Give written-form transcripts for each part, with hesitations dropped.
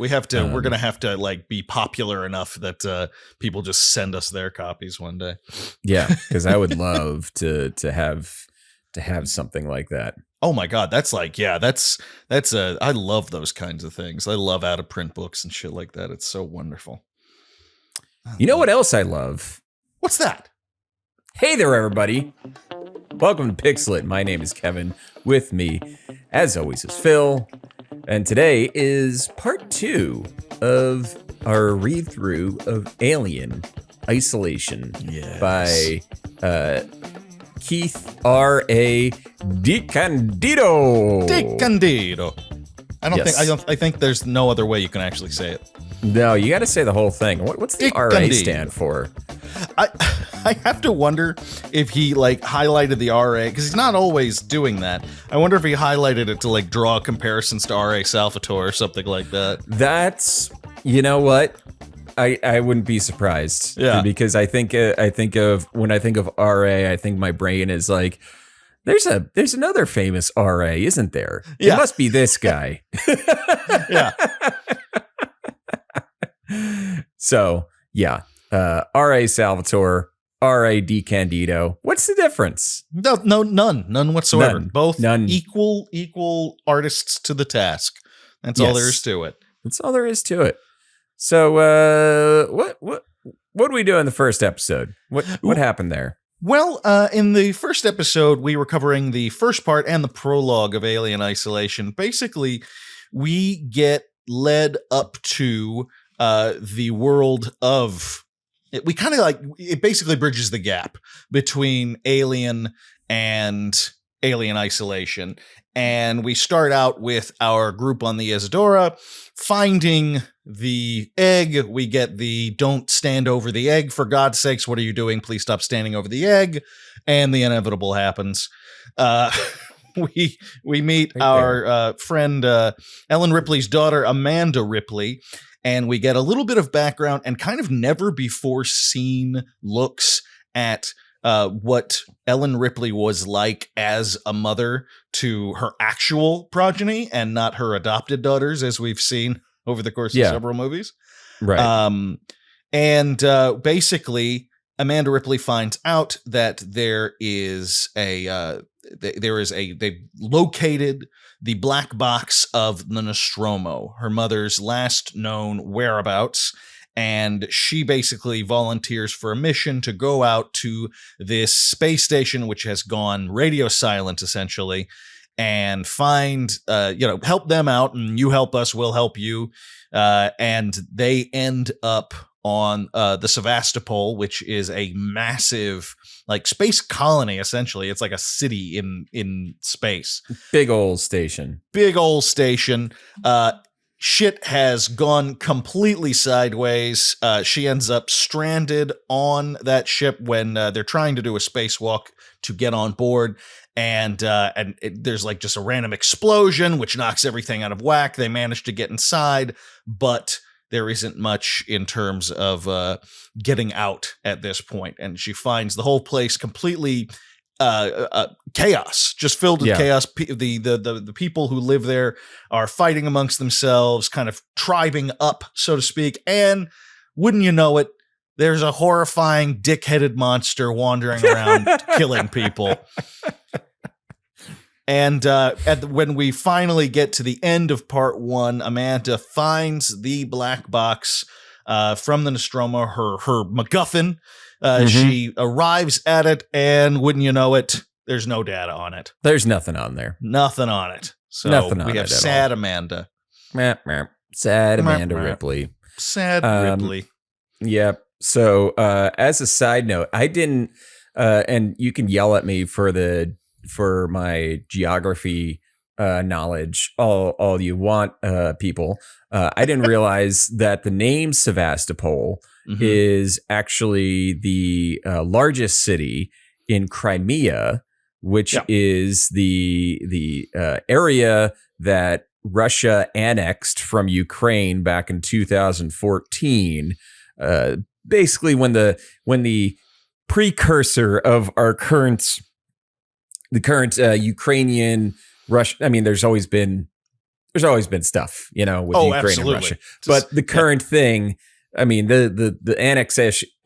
We're going to have to like be popular enough that people just send us their copies one day. Yeah, because I would love to have something like that. Oh my God, that's I love those kinds of things. I love out of print books and shit like that. It's so wonderful. You know what else I love? What's that? Hey there, everybody. Welcome to Pixelit. My name is Kevin. With me, as always, is Phil. And today is part 2 of our read-through of Alien Isolation by Keith R.A. DiCandido. I think there's no other way you can actually say it. No, you got to say the whole thing. What's the R.A. stand for? I have to wonder if he like highlighted the RA, because he's not always doing that. I wonder if he highlighted it to like draw comparisons to R.A. Salvatore or something like that. That's, you know what? I wouldn't be surprised. Yeah. Because when I think of RA, I think my brain is like, there's another famous RA, isn't there? Yeah. It must be this guy. Yeah. So, yeah. R.A. Salvatore, R.A. DiCandido. What's the difference? No, none whatsoever. Both none. Equal artists to the task. That's all there is to it. That's all there is to it. So, what do we do in the first episode? What happened there? Well, in the first episode, we were covering the first part and the prologue of Alien Isolation. Basically, we get led up to the world of. We kind of like it basically bridges the gap between Alien and Alien Isolation. And we start out with our group on the Isadora finding the egg. We get the don't stand over the egg, for God's sakes. What are you doing? Please stop standing over the egg. And the inevitable happens. We meet our friend Ellen Ripley's daughter, Amanda Ripley. And we get a little bit of background and kind of never before seen looks at what Ellen Ripley was like as a mother to her actual progeny and not her adopted daughters, as we've seen over the course of several movies. Right. Basically, Amanda Ripley finds out that they've located the black box of the Nostromo, her mother's last known whereabouts, and she basically volunteers for a mission to go out to this space station, which has gone radio silent, essentially, and find, help them out, and you help us, we'll help you, and they end up on the Sevastapol, which is a massive like space colony. Essentially, it's like a city in space. Big old station. Shit has gone completely sideways. She ends up stranded on that ship when they're trying to do a spacewalk to get on board. And there's like just a random explosion, which knocks everything out of whack. They manage to get inside, but there isn't much in terms of getting out at this point. And she finds the whole place completely chaos, just filled with chaos. The people who live there are fighting amongst themselves, kind of tribing up, so to speak. And wouldn't you know it, there's a horrifying dick-headed monster wandering around killing people. And when we finally get to the end of part 1, Amanda finds the black box from the Nostromo, her MacGuffin. She arrives at it, and wouldn't you know it, there's no data on it. There's nothing on there. Nothing on it. So we have sad Amanda. Sad Amanda Ripley. Sad Ripley. Yep. So as a side note, I didn't, and you can yell at me for my geography knowledge all you want, people. I didn't realize that the name Sevastopol is actually the largest city in Crimea, which is the area that Russia annexed from Ukraine back in 2014. Basically, when the precursor of our current Ukrainian Russia. I mean, there's always been there's always been stuff, with Ukraine absolutely. and Russia. But the current thing, I mean, the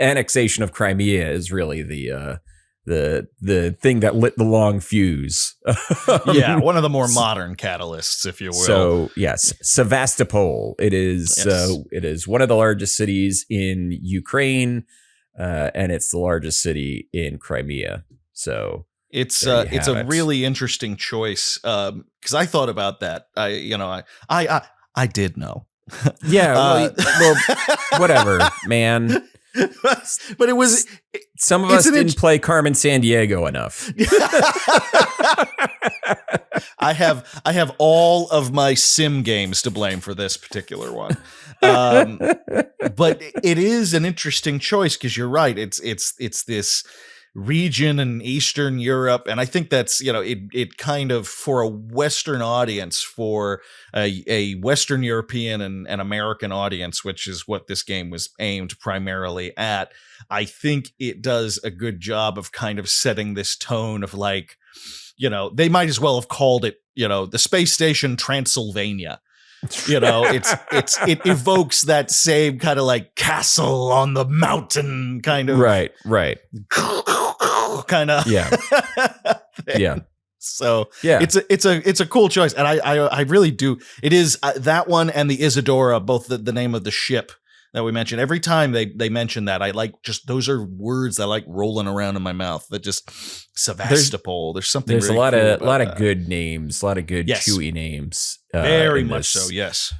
annexation of Crimea is really the thing that lit the long fuse. Yeah, one of the more modern catalysts, if you will. So yes, Sevastapol. It is one of the largest cities in Ukraine, and it's the largest city in Crimea. So it's a really interesting choice because I thought about that. I did know. Yeah, well, whatever, man. But it was some of us didn't play Carmen Sandiego enough. I have all of my sim games to blame for this particular one. But it is an interesting choice because you're right. It's this region in Eastern Europe, and I think that's it kind of, for a Western audience, for a Western European and American audience, which is what this game was aimed primarily at. I think it does a good job of kind of setting this tone of like, they might as well have called it the space station Transylvania. It evokes that same kind of like castle on the mountain kind of right kind of yeah thing. Yeah. So yeah, it's a cool choice, and I really do. It is that one and the Isadora, both the name of the ship that we mentioned. Every time they mention that, I like, just those are words that I like rolling around in my mouth. That just Sevastopol. There's something. There's really a lot cool of that. good names, a lot of good Yes. chewy names. Very much so. Yes.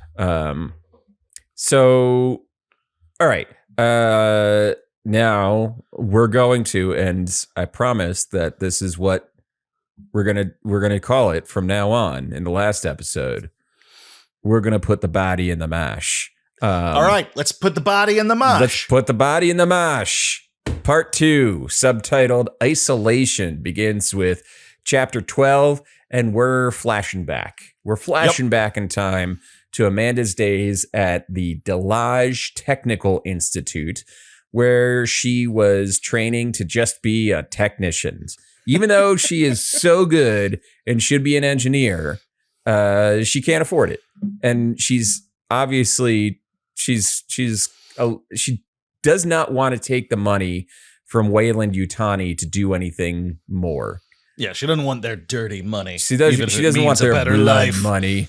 So, all right. Now we're going to, and I promise that this is what we're gonna call it from now on. In the last episode, we're gonna put the body in the mash. All right, let's put the body in the mash. Let's put the body in the mash. Part 2, subtitled Isolation, begins with chapter 12, and we're flashing back. We're flashing back in time to Amanda's days at the Delage Technical Institute, where she was training to just be a technician. Even though she is so good and should be an engineer, she can't afford it. And she's obviously, she does not want to take the money from Wayland Yutani to do anything more. Yeah, she doesn't want their dirty money. She doesn't want their blood life. money.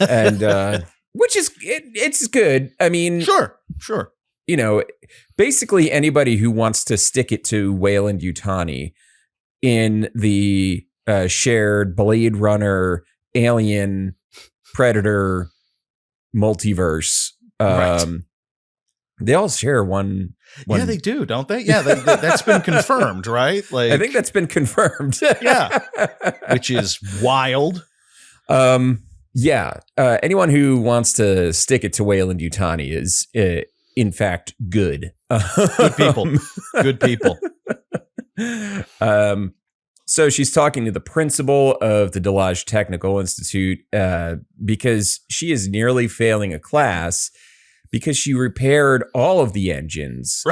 And which is it's good. I mean, sure. Basically anybody who wants to stick it to Wayland Yutani in the shared Blade Runner, Alien, Predator multiverse, right. They all share one. Yeah, they do, don't they? Yeah, that's been confirmed, right? Like, I think that's been confirmed. Yeah, which is wild. Yeah. Anyone who wants to stick it to Wayland Yutani is, in fact, good. Good people. Good people. So she's talking to the principal of the Delage Technical Institute because she is nearly failing a class because she repaired all of the engines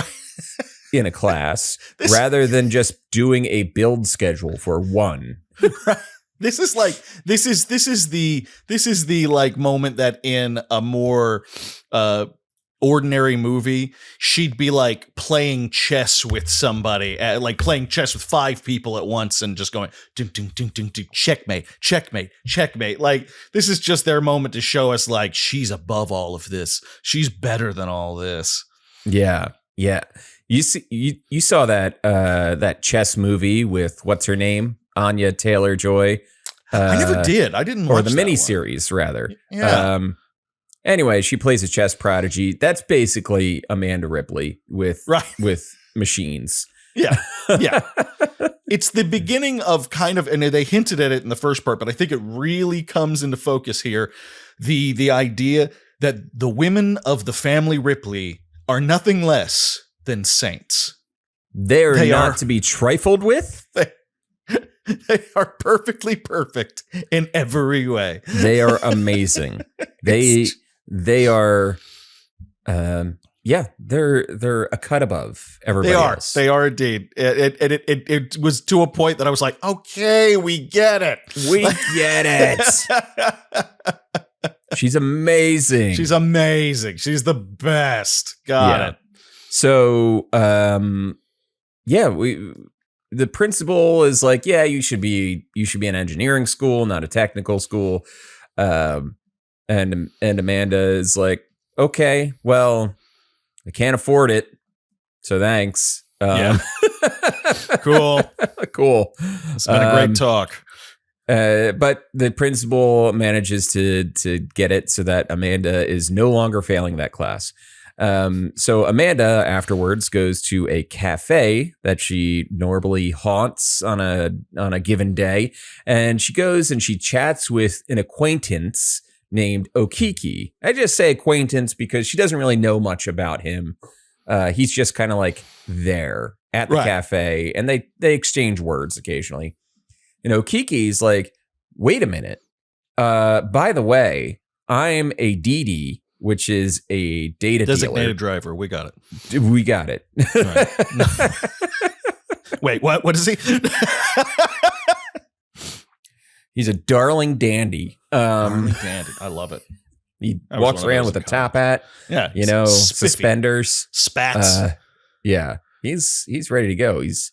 in a class rather than just doing a build schedule for one. Right. This is the like moment that in a more ordinary movie she'd be like playing chess with somebody, like playing chess with 5 people at once and just going ding, ding, ding, ding, ding, checkmate, checkmate, checkmate. Like, this is just their moment to show us like she's above all of this. She's better than all this. Yeah. You saw that chess movie with what's her name? Anya Taylor-Joy. I never did. I didn't watch or the that miniseries, rather. Yeah. Anyway, she plays a chess prodigy. That's basically Amanda Ripley with machines. Yeah. It's the beginning of kind of, and they hinted at it in the first part, but I think it really comes into focus here. The idea that the women of the family Ripley are nothing less than saints. They not to be trifled with. They are perfectly perfect in every way. They are amazing. They are, they're a cut above everybody else. They are indeed. It was to a point that I was like, okay, we get it. We get it. She's amazing. She's amazing. She's the best. Got it. So, the principal is like, yeah, you should be an engineering school, not a technical school. And Amanda is like, okay, well, I can't afford it, so thanks. Cool. Cool. It's been a great talk. But the principal manages to get it so that Amanda is no longer failing that class. So Amanda afterwards goes to a cafe that she normally haunts on a given day, and she goes and she chats with an acquaintance named Okiki. I just say acquaintance because she doesn't really know much about him. He's just kind of like there at the cafe, and they exchange words occasionally. And Okiki's like, wait a minute. By the way, I'm a DD, which is a data designated dealer. driver. We got it. We got it. Right. Wait, what? What is he? He's a darling dandy. Darling dandy. I love it. He walks around with a top hat. Yeah. Spiffy. Suspenders. Spats. Yeah. He's ready to go. He's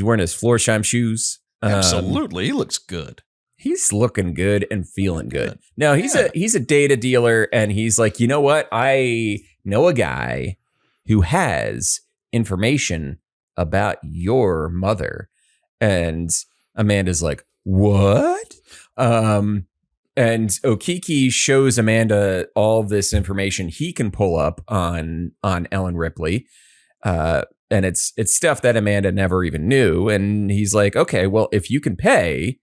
wearing his Florsheim shoes. Absolutely. He looks good. He's looking good and feeling good. Now he's a data dealer, and he's like, you know what? I know a guy who has information about your mother. And Amanda's like, what? And Okiki shows Amanda all this information he can pull up on Ellen Ripley. And it's stuff that Amanda never even knew. And he's like, okay, well, if you can pay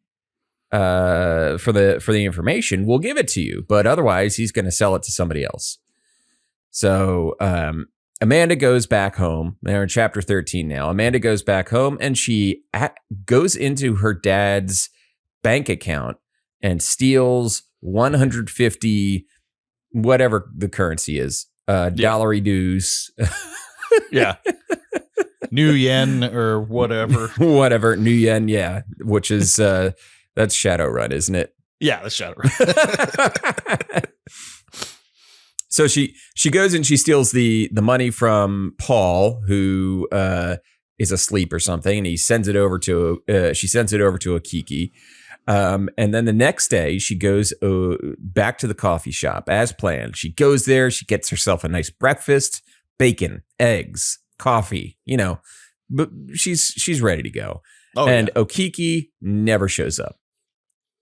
for the information, we'll give it to you. But otherwise, he's going to sell it to somebody else. So Amanda goes back home. They're in chapter 13 now. Amanda goes back home, and she goes into her dad's bank account and steals 150, whatever the currency is, dollary dues. Yeah. New yen or whatever. Whatever. New yen, yeah. Which is, that's Shadowrun, isn't it? Yeah, that's Shadowrun. So she goes and she steals the money from Paul, who is asleep or something, and she sends it over to Okiki. And then the next day she goes back to the coffee shop as planned. She goes there, she gets herself a nice breakfast, bacon, eggs, coffee, but she's ready to go. Okiki never shows up.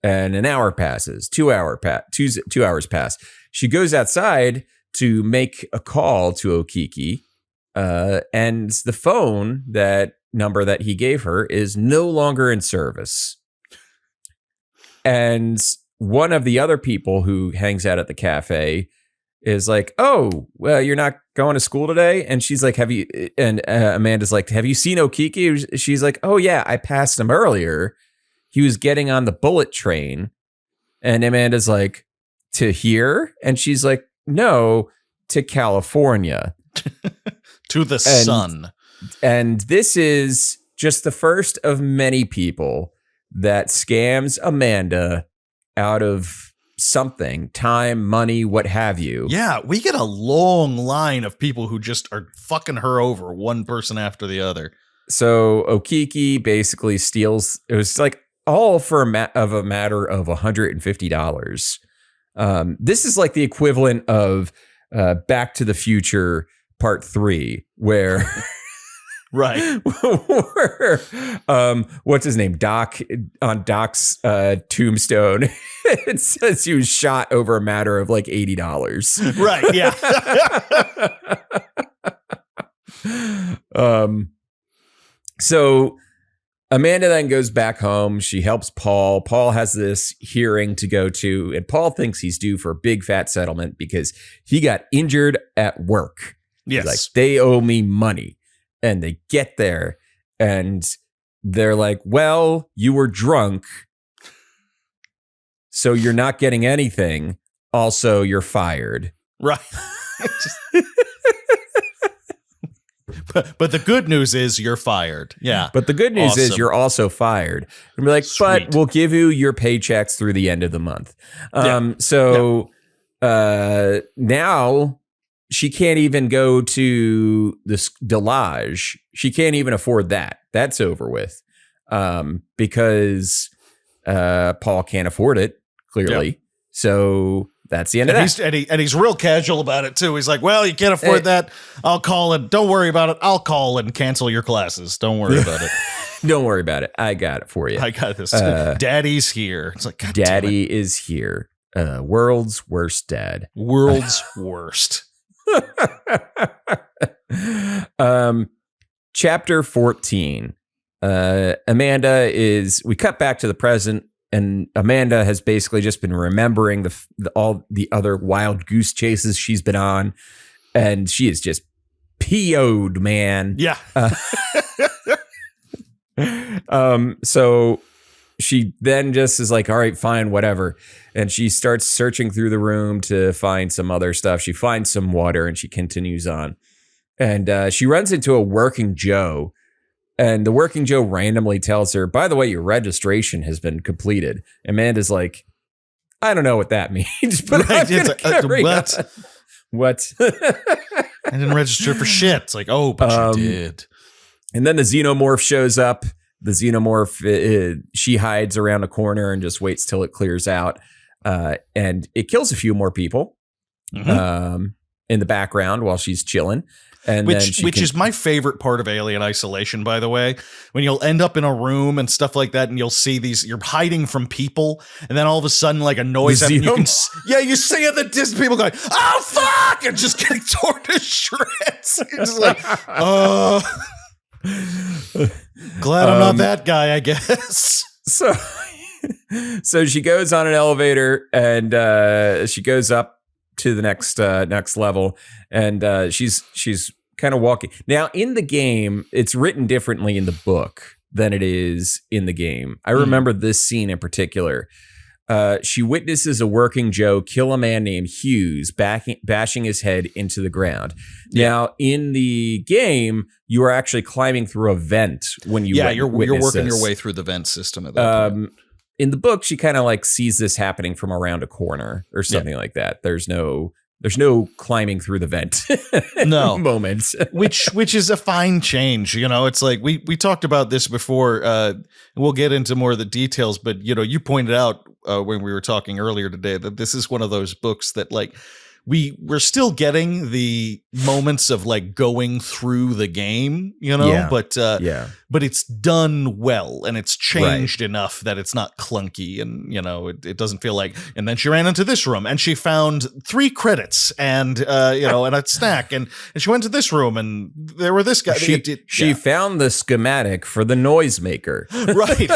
And an hour passes, 2 hours pass. She goes outside to make a call to Okiki, and the phone number that he gave her is no longer in service. And one of the other people who hangs out at the cafe is like, oh, well, you're not going to school today? And she's like, have you? And Amanda's like, have you seen Okiki? She's like, oh, yeah, I passed him earlier. He was getting on the bullet train. And Amanda's like, to here? And she's like, no, to California. To the sun. And this is just the first of many people that scams Amanda out of something, time, money, what have you. Yeah, we get a long line of people who just are fucking her over, one person after the other. So Okiki basically steals, it was like all for a matter of $150. This is like the equivalent of Back to the Future Part 3, where right, where, what's his name? Doc, on Doc's tombstone, it says he was shot over a matter of like $80. Right, yeah. So Amanda then goes back home. She helps Paul. Paul has this hearing to go to, and Paul thinks he's due for a big fat settlement because he got injured at work. Yes. Like, they owe me money. And they get there and they're like, well, you were drunk, so you're not getting anything. Also, you're fired. Right. But the good news is you're fired. Yeah. But the good news is you're also fired. And we're like, Sweet. but we'll give you your paychecks through the end of the month. now she can't even go to this Delage. She can't even afford that. That's over with. Because Paul can't afford it, clearly. Yep. So that's the end of that. And he's real casual about it, too. He's like, well, you can't afford that. I'll call it. Don't worry about it. I'll call and cancel your classes. Don't worry about it. Don't worry about it. I got it for you. I got this. Daddy's here. It's like, God Daddy is here. World's worst dad. World's worst. Chapter 14. We cut back to the present, and Amanda has basically just been remembering all the other wild goose chases she's been on, and she is just PO'd, man. Yeah. So she then just is like, all right, fine, whatever. And she starts searching through the room to find some other stuff. She finds some water and she continues on. And she runs into a working Joe. And the working Joe randomly tells her, by the way, your registration has been completed. Amanda's like, I don't know what that means. But what? What? I didn't register for shit. It's like, oh, but you did. And then the xenomorph shows up. The xenomorph, she hides around a corner and just waits till it clears out. And it kills a few more people in the background while she's chilling. And which is my favorite part of Alien Isolation, by the way, when you'll end up in a room and stuff like that, and you'll see you're hiding from people, and then all of a sudden, like a noise happens. You see at the distance people going, "Oh fuck!" and just getting torn to shreds. It's like, glad I'm not that guy, I guess. So she goes on an elevator and she goes up to the next level, and she's kind of walking. Now in the game, it's written differently in the book than it is in the game. I remember this scene in particular. She witnesses a working Joe kill a man named Hughes, bashing his head into the ground. Now, in the game, you are actually climbing through a vent when you you're working your way through the vent system at that point. In the book, she kind of like sees this happening from around a corner or something like that. There's no climbing through the vent moments. which is a fine change. You know, it's like we talked about this before. We'll get into more of the details, but you know, you pointed out when we were talking earlier today that this is one of those books that like we're still getting the moments of like going through the game, you know, but it's done well and it's changed enough that it's not clunky and, you know, it doesn't feel like, and then she ran into this room and she found 3 credits and, you know, and a snack and she went to this room and there were this guy. She found the schematic for the noisemaker. Right.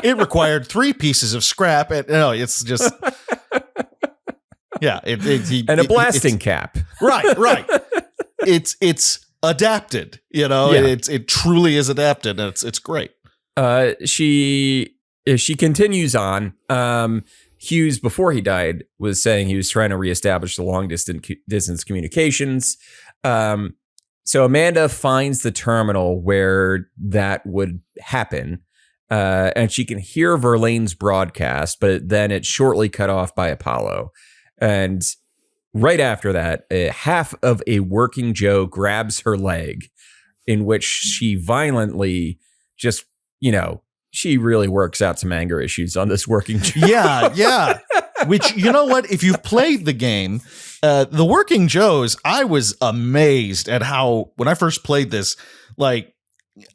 It required 3 pieces of scrap. And no, it's just... Yeah, and a blasting cap. Right. It's adapted, you know. Yeah. It truly is adapted, and it's great. She continues on. Hughes, before he died, was saying he was trying to reestablish the long distance communications. So Amanda finds the terminal where that would happen. And she can hear Verlaine's broadcast, but then it's shortly cut off by Apollo. And right after that, half of a working Joe grabs her leg, in which she violently just, you know, she really works out some anger issues on this working Joe. Yeah. Which, you know what? If you've played the game, the working Joes, I was amazed at how, when I first played this, like,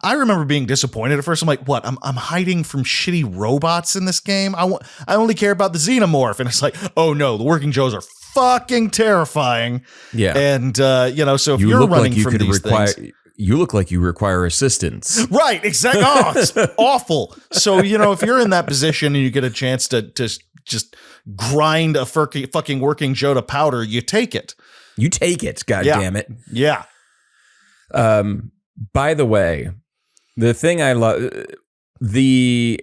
I remember being disappointed at first. I'm like, what? I'm hiding from shitty robots in this game? I only care about the xenomorph. And it's like, oh no, the working Joes are fucking terrifying. Yeah. And, you know, so if you're running from these things... You look like you require assistance. Right, exactly. Oh, it's awful. So, you know, if you're in that position and you get a chance to just grind a fucking working Joe to powder, you take it. You take it, God damn it. Yeah. By the way, the thing I love, the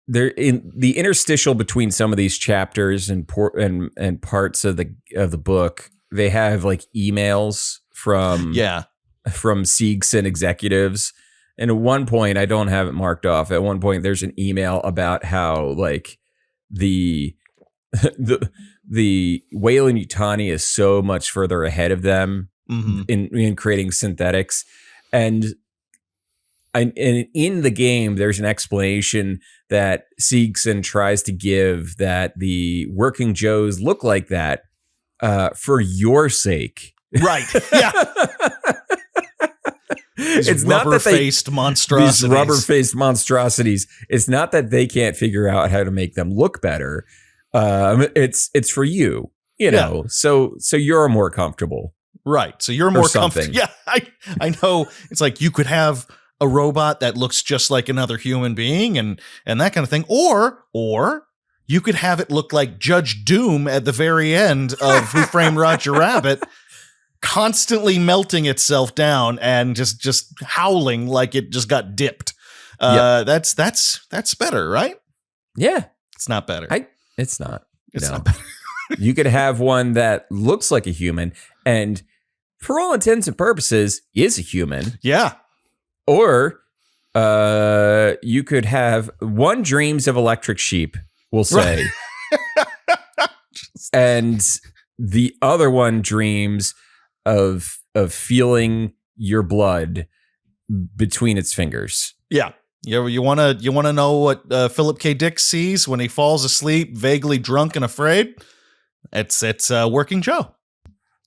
interstitial between some of these chapters and parts of the book, they have like emails from Seegson executives. And at one point, I don't have it marked off. At one point, there's an email about how like the the Weyland-Yutani is so much further ahead of them Mm-hmm. in creating synthetics. And in the game, there's an explanation that Siegson tries to give that the working Joes look like that for your sake. Right. Yeah. It's not that rubber-faced monstrosities. These rubber-faced monstrosities. It's not that they can't figure out how to make them look better. It's for you, you know. So you're more comfortable. Right. So you're more comfortable. Yeah. I know. It's like you could have a robot that looks just like another human being and that kind of thing. Or you could have it look like Judge Doom at the very end of Who Framed Roger Rabbit, constantly melting itself down and just howling like it just got dipped. That's better, right? Yeah. It's not better. It's not. It's not better. You could have one that looks like a human and for all intents and purposes is a human. Yeah. Or you could have one dreams of electric sheep, we'll say. Right. And the other one dreams of feeling your blood between its fingers. Yeah. You want to know what Philip K. Dick sees when he falls asleep, vaguely drunk and afraid? It's Working Joe.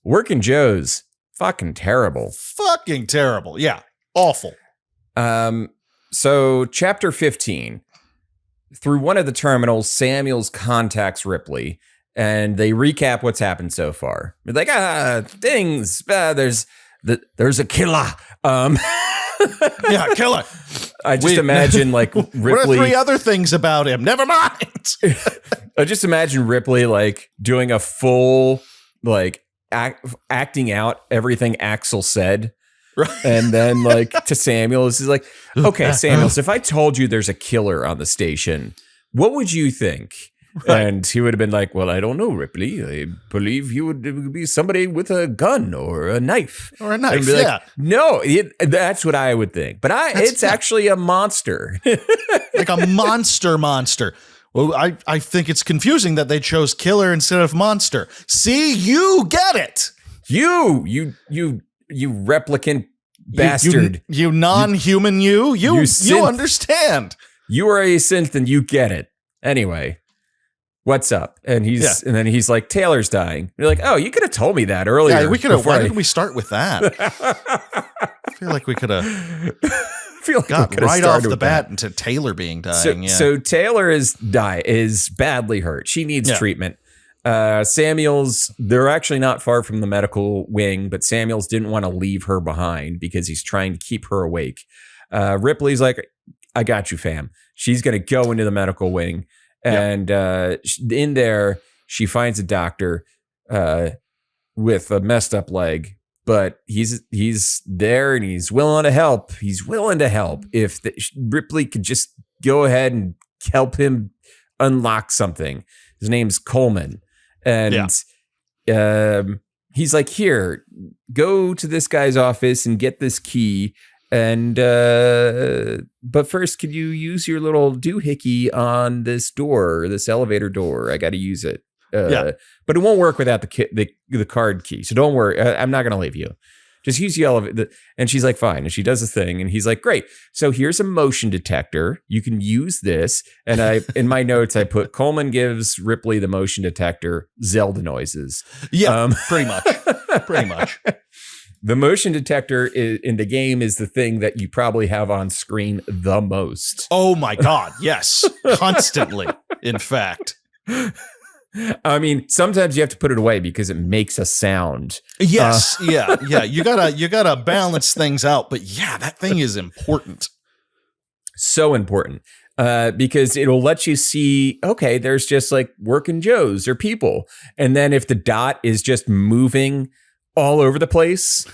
Working Joe's fucking terrible. Fucking terrible. Yeah. Awful. So chapter 15, through one of the terminals, Samuels contacts Ripley and they recap what's happened so far. They're like, things, there's a killer. Yeah, killer. I just imagine like Ripley. What are 3 other things about him? Never mind. I just imagine Ripley like doing a full like acting out everything Axel said. Right. And then like to Samuels, he's like, okay, Samuels, if I told you there's a killer on the station, what would you think? Right. And he would have been like, well, I don't know, Ripley. I believe it would be somebody with a gun or a knife. Or a knife, like, yeah. No, that's what I would think. But it's actually a monster. Like a monster. Well, I think it's confusing that they chose killer instead of monster. See, you get it. You replicant bastard. You non-human you understand. You are a synth and you get it. Anyway, what's up? And and then he's like, Taylor's dying. You're like, oh, you could have told me that earlier. Yeah, we could have. Why didn't we start with that? I feel like we could have got right off the bat into Taylor being dying. So Taylor is badly hurt. She needs treatment. Samuels, they're actually not far from the medical wing, but Samuels didn't want to leave her behind because he's trying to keep her awake. Ripley's like, I got you, fam. She's going to go into the medical wing. And in there, she finds a doctor with a messed up leg, but he's there and he's willing to help. He's willing to help if Ripley could just go ahead and help him unlock something. His name's Coleman. And he's like, here, go to this guy's office and get this key. And but first, could you use your little doohickey on this door, this elevator door? I got to use it. But it won't work without the card key. So don't worry. I'm not going to leave you. Just use the elevator. And she's like, fine. And she does the thing. And he's like, great. So here's a motion detector. You can use this. And in my notes, I put Coleman gives Ripley the motion detector Zelda noises. Yeah, pretty much. The motion detector in the game is the thing that you probably have on screen the most. Oh my God. Yes. Constantly. In fact. I mean, sometimes you have to put it away because it makes a sound. Yes. Yeah. You gotta balance things out. But yeah, that thing is important. So important. Because it'll let you see, okay, there's just like working Joes or people. And then if the dot is just moving all over the place,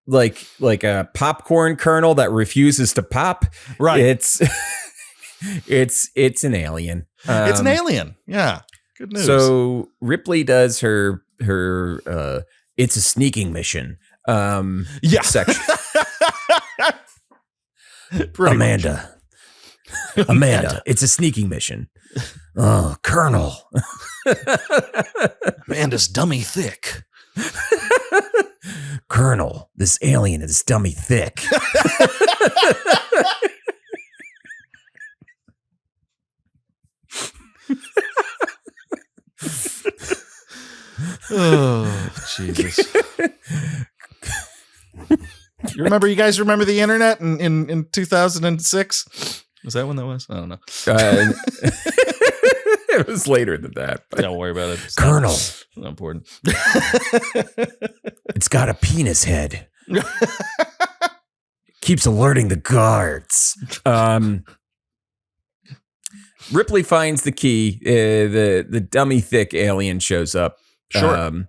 like a popcorn kernel that refuses to pop. Right. It's an alien. It's an alien. Yeah. Good news. So Ripley does her it's a sneaking mission. Section. Amanda, much. Amanda, it's a sneaking mission. Oh, Colonel. Amanda's dummy thick. Colonel, this alien is dummy thick. Oh, Jesus. You guys remember the internet in 2006? Was that when that was? I don't know. It was later than that. But Don't worry about it. It's Colonel. not important. It's got a penis head. Keeps alerting the guards. Ripley finds the key. The dummy thick alien shows up. Sure.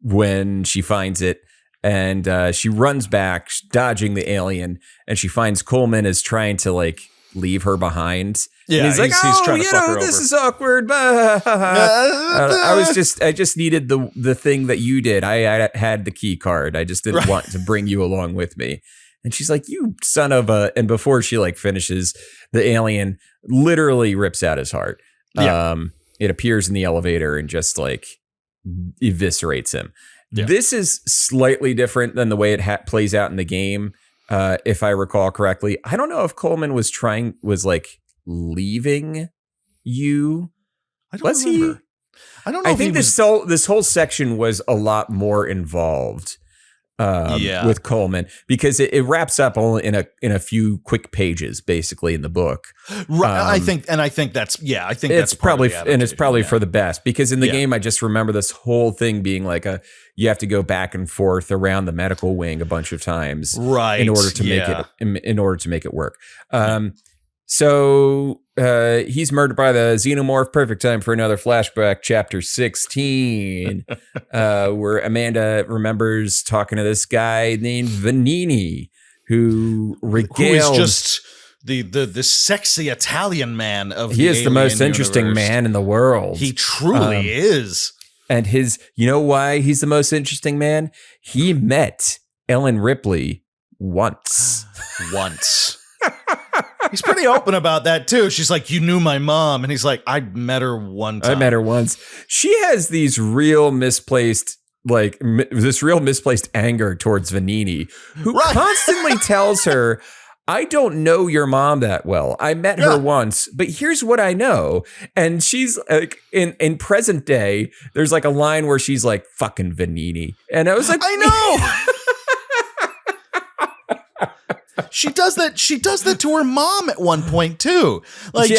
When she finds it, and she runs back, dodging the alien, and she finds Coleman is trying to like leave her behind. Yeah, and he's like, he's trying to fuck her this over. is awkward. I just needed the thing that you did. I had the key card. I just didn't want to bring you along with me. And she's like, you son of a, and before she like finishes, the alien literally rips out his heart. Yeah. It appears in the elevator and just like eviscerates him. Yeah. This is slightly different than the way it plays out in the game. If I recall correctly, I don't know if Coleman was like leaving you. I don't remember. I don't know. I think this whole section was a lot more involved. With Coleman, because it wraps up only in a few quick pages, basically in the book. Right. I think that's it's probably for the best, because in the game I just remember this whole thing being like you have to go back and forth around the medical wing a bunch of times, right, in order to make it work. So he's murdered by the xenomorph. Perfect time for another flashback, chapter 16, where Amanda remembers talking to this guy named Vanini, who is just the sexy Italian man of he is the most interesting man in the world. He truly is. And you know why he's the most interesting man? He met Ellen Ripley once. He's pretty open about that too. She's like, you knew my mom. And he's like, I met her one time. I met her once. She has these real misplaced, anger towards Vanini, who constantly tells her, I don't know your mom that well. I met her once, but here's what I know. And she's like, in present day, there's like a line where she's like, fucking Vanini. And I was like, I know. She does that. She does that to her mom at one point too. Like, she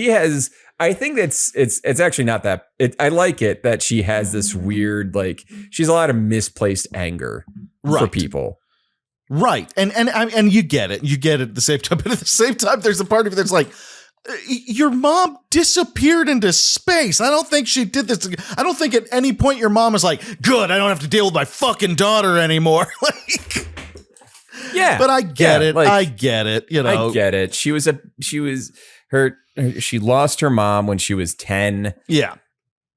has. I think it's actually not that. I like it that she has this weird, like, she's a lot of misplaced anger for people. Right. And you get it. You get it at the same time. But at the same time, there's a part of it that's like, your mom disappeared into space. I don't think she did this. I don't think at any point your mom was like, good, I don't have to deal with my fucking daughter anymore. Like, yeah. But I get it. Like, I get it. You know, I get it. She lost her mom when she was 10. Yeah.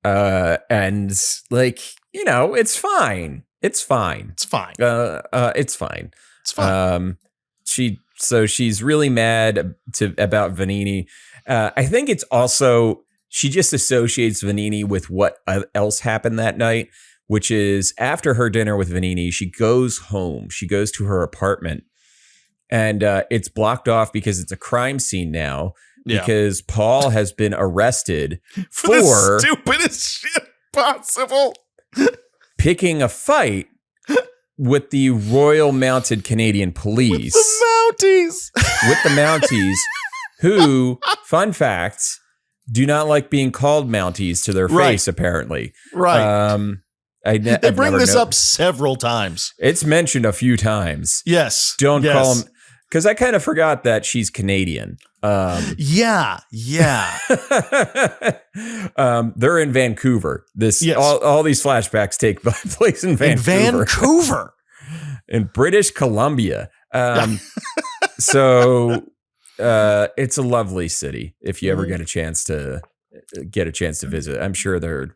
And like, you know, it's fine. It's fine. It's fine. It's fine. It's fine. She's really mad about Vanini. I think it's also, she just associates Vanini with what else happened that night, which is after her dinner with Vanini, she goes home. She goes to her apartment, and it's blocked off because it's a crime scene now. Yeah. Because Paul has been arrested for the stupidest shit possible. Picking a fight with the Royal Mounted Canadian Police. With the Mounties, who, fun fact, do not like being called Mounties to their face, apparently. Right. They bring this up several times. It's mentioned a few times. Yes. Don't call them, because I kind of forgot that she's Canadian. Yeah. They're in Vancouver. All these flashbacks take place in Vancouver. In British Columbia. So it's a lovely city if you ever get a chance to visit. I'm sure do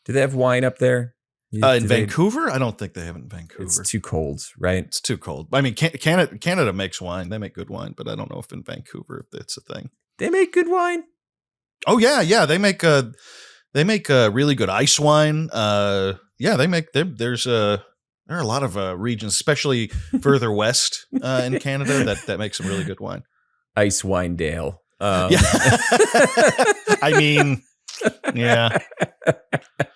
they have wine up there? In Vancouver? I don't think they have it in Vancouver. It's too cold, right? It's too cold. I mean, Canada makes wine. They make good wine, but I don't know if in Vancouver if it's a thing. They make good wine? Oh yeah. They make a really good ice wine. There are a lot of regions, especially further west in Canada, that make some really good wine. Ice Wine Dale. Yeah. I mean, yeah.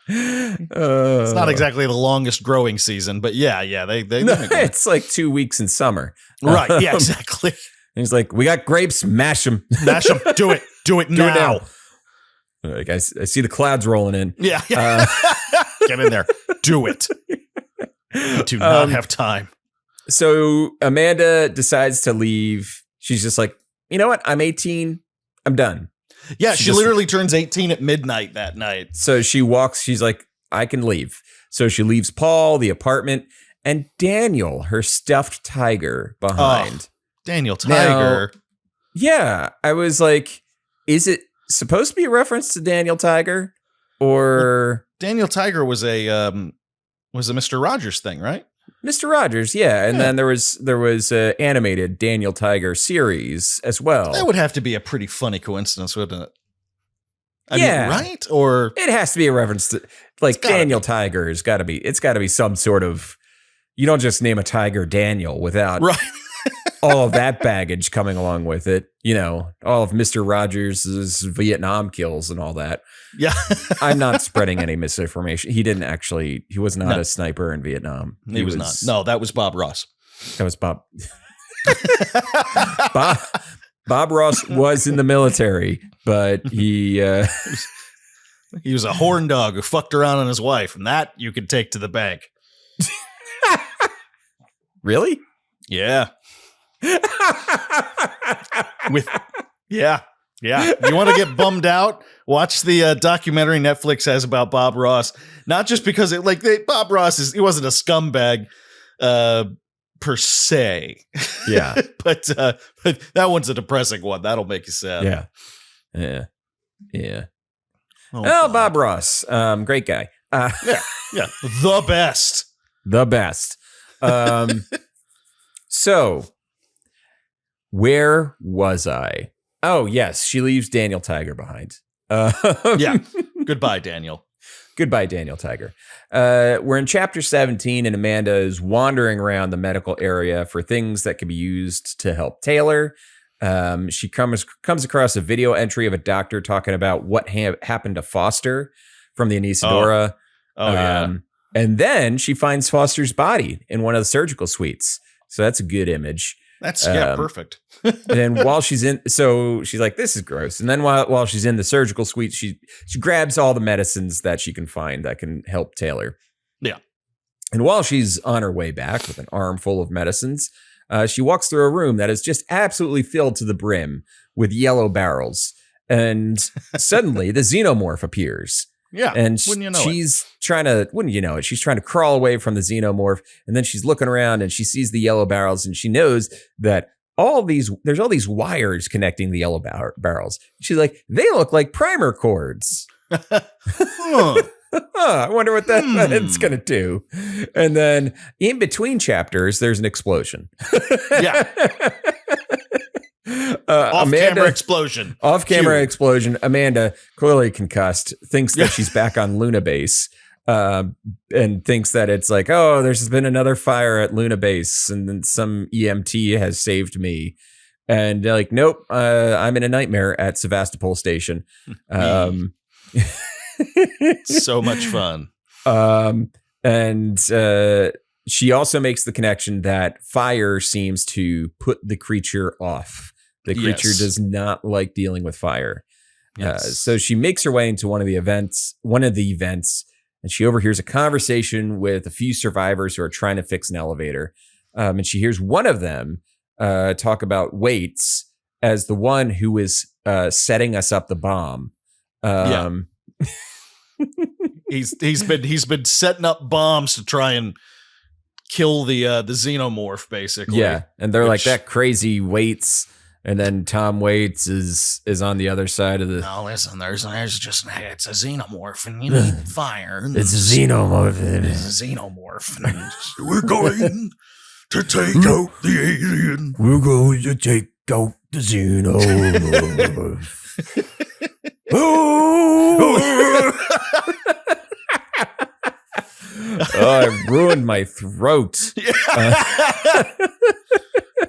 It's not exactly the longest growing season, but yeah. They it's like 2 weeks in summer. Right. Yeah, exactly. And he's like, we got grapes, mash them. Mash them. Do it. Do it now. Like, I see the clouds rolling in. Yeah. Get in there. Do it. You do not have time. So Amanda decides to leave. She's just like, you know what? I'm 18. I'm done. Yeah, she literally turns 18 at midnight that night. So she walks. She's like, I can leave. So she leaves Paul, the apartment, and Daniel, her stuffed tiger, behind. Oh, Daniel Tiger. Now, yeah. I was like, is it supposed to be a reference to Daniel Tiger? Or Daniel Tiger was a Mr. Rogers thing, right? Mr. Rogers, yeah. And then there was a animated Daniel Tiger series as well. That would have to be a pretty funny coincidence, wouldn't it? I mean, right? Or it has to be a reference to, like, Daniel Tiger has got to be. It's got to be some sort of. You don't just name a tiger Daniel without all of that baggage coming along with it. You know, all of Mr. Rogers' Vietnam kills and all that. Yeah. I'm not spreading any misinformation. He was not a sniper in Vietnam. He was not. No, that was Bob Ross. That was Bob. Bob Ross was in the military, but he was a horn dog who fucked around on his wife, and that you could take to the bank. Really? Yeah. Yeah. You want to get bummed out? Watch the documentary Netflix has about Bob Ross. Not just because Bob Ross he wasn't a scumbag per se. Yeah. but that one's a depressing one. That'll make you sad. Yeah. Oh, Bob Ross, great guy. Yeah. The best. So where was I? Oh, yes. She leaves Daniel Tiger behind. Yeah. Goodbye, Daniel. Goodbye, Daniel Tiger. We're in chapter 17, and Amanda is wandering around the medical area for things that can be used to help Taylor. She comes across a video entry of a doctor talking about what happened to Foster from the Anisadora. Yeah. And then she finds Foster's body in one of the surgical suites. So that's a good image. That's perfect. And while she's in, so she's like, this is gross. And then while she's in the surgical suite, she grabs all the medicines that she can find that can help Taylor. Yeah. And while she's on her way back with an arm full of medicines, she walks through a room that is just absolutely filled to the brim with yellow barrels. And suddenly the xenomorph appears. Yeah. And wouldn't you know she's trying to, wouldn't you know it? She's trying to crawl away from the xenomorph. And then she's looking around and she sees the yellow barrels and she knows that there's all these wires connecting the yellow barrels. She's like, they look like primer cords. I wonder what that's going to do. And then in between chapters, there's an explosion. Yeah. Off-camera explosion. Off-camera explosion. Amanda, clearly concussed, thinks that she's back on Luna Base, and thinks that it's like, oh, there's been another fire at Luna Base, and then some EMT has saved me. And like, nope, I'm in a nightmare at Sevastapol Station. So much fun. And she also makes the connection that fire seems to put the creature off. The creature does not like dealing with fire. Yes. So she makes her way into one of the events, and she overhears a conversation with a few survivors who are trying to fix an elevator. And she hears one of them talk about Waits as the one who is setting us up the bomb. He's been setting up bombs to try and kill the xenomorph, basically. Yeah, and they're like, that crazy Waits And then Tom Waits is on the other side of the. No, listen, there's just it's a xenomorph and you need fire. It's a xenomorph. It's a xenomorph. We're going to take out the alien. We're going to take out the xenomorph. Oh! I ruined my throat.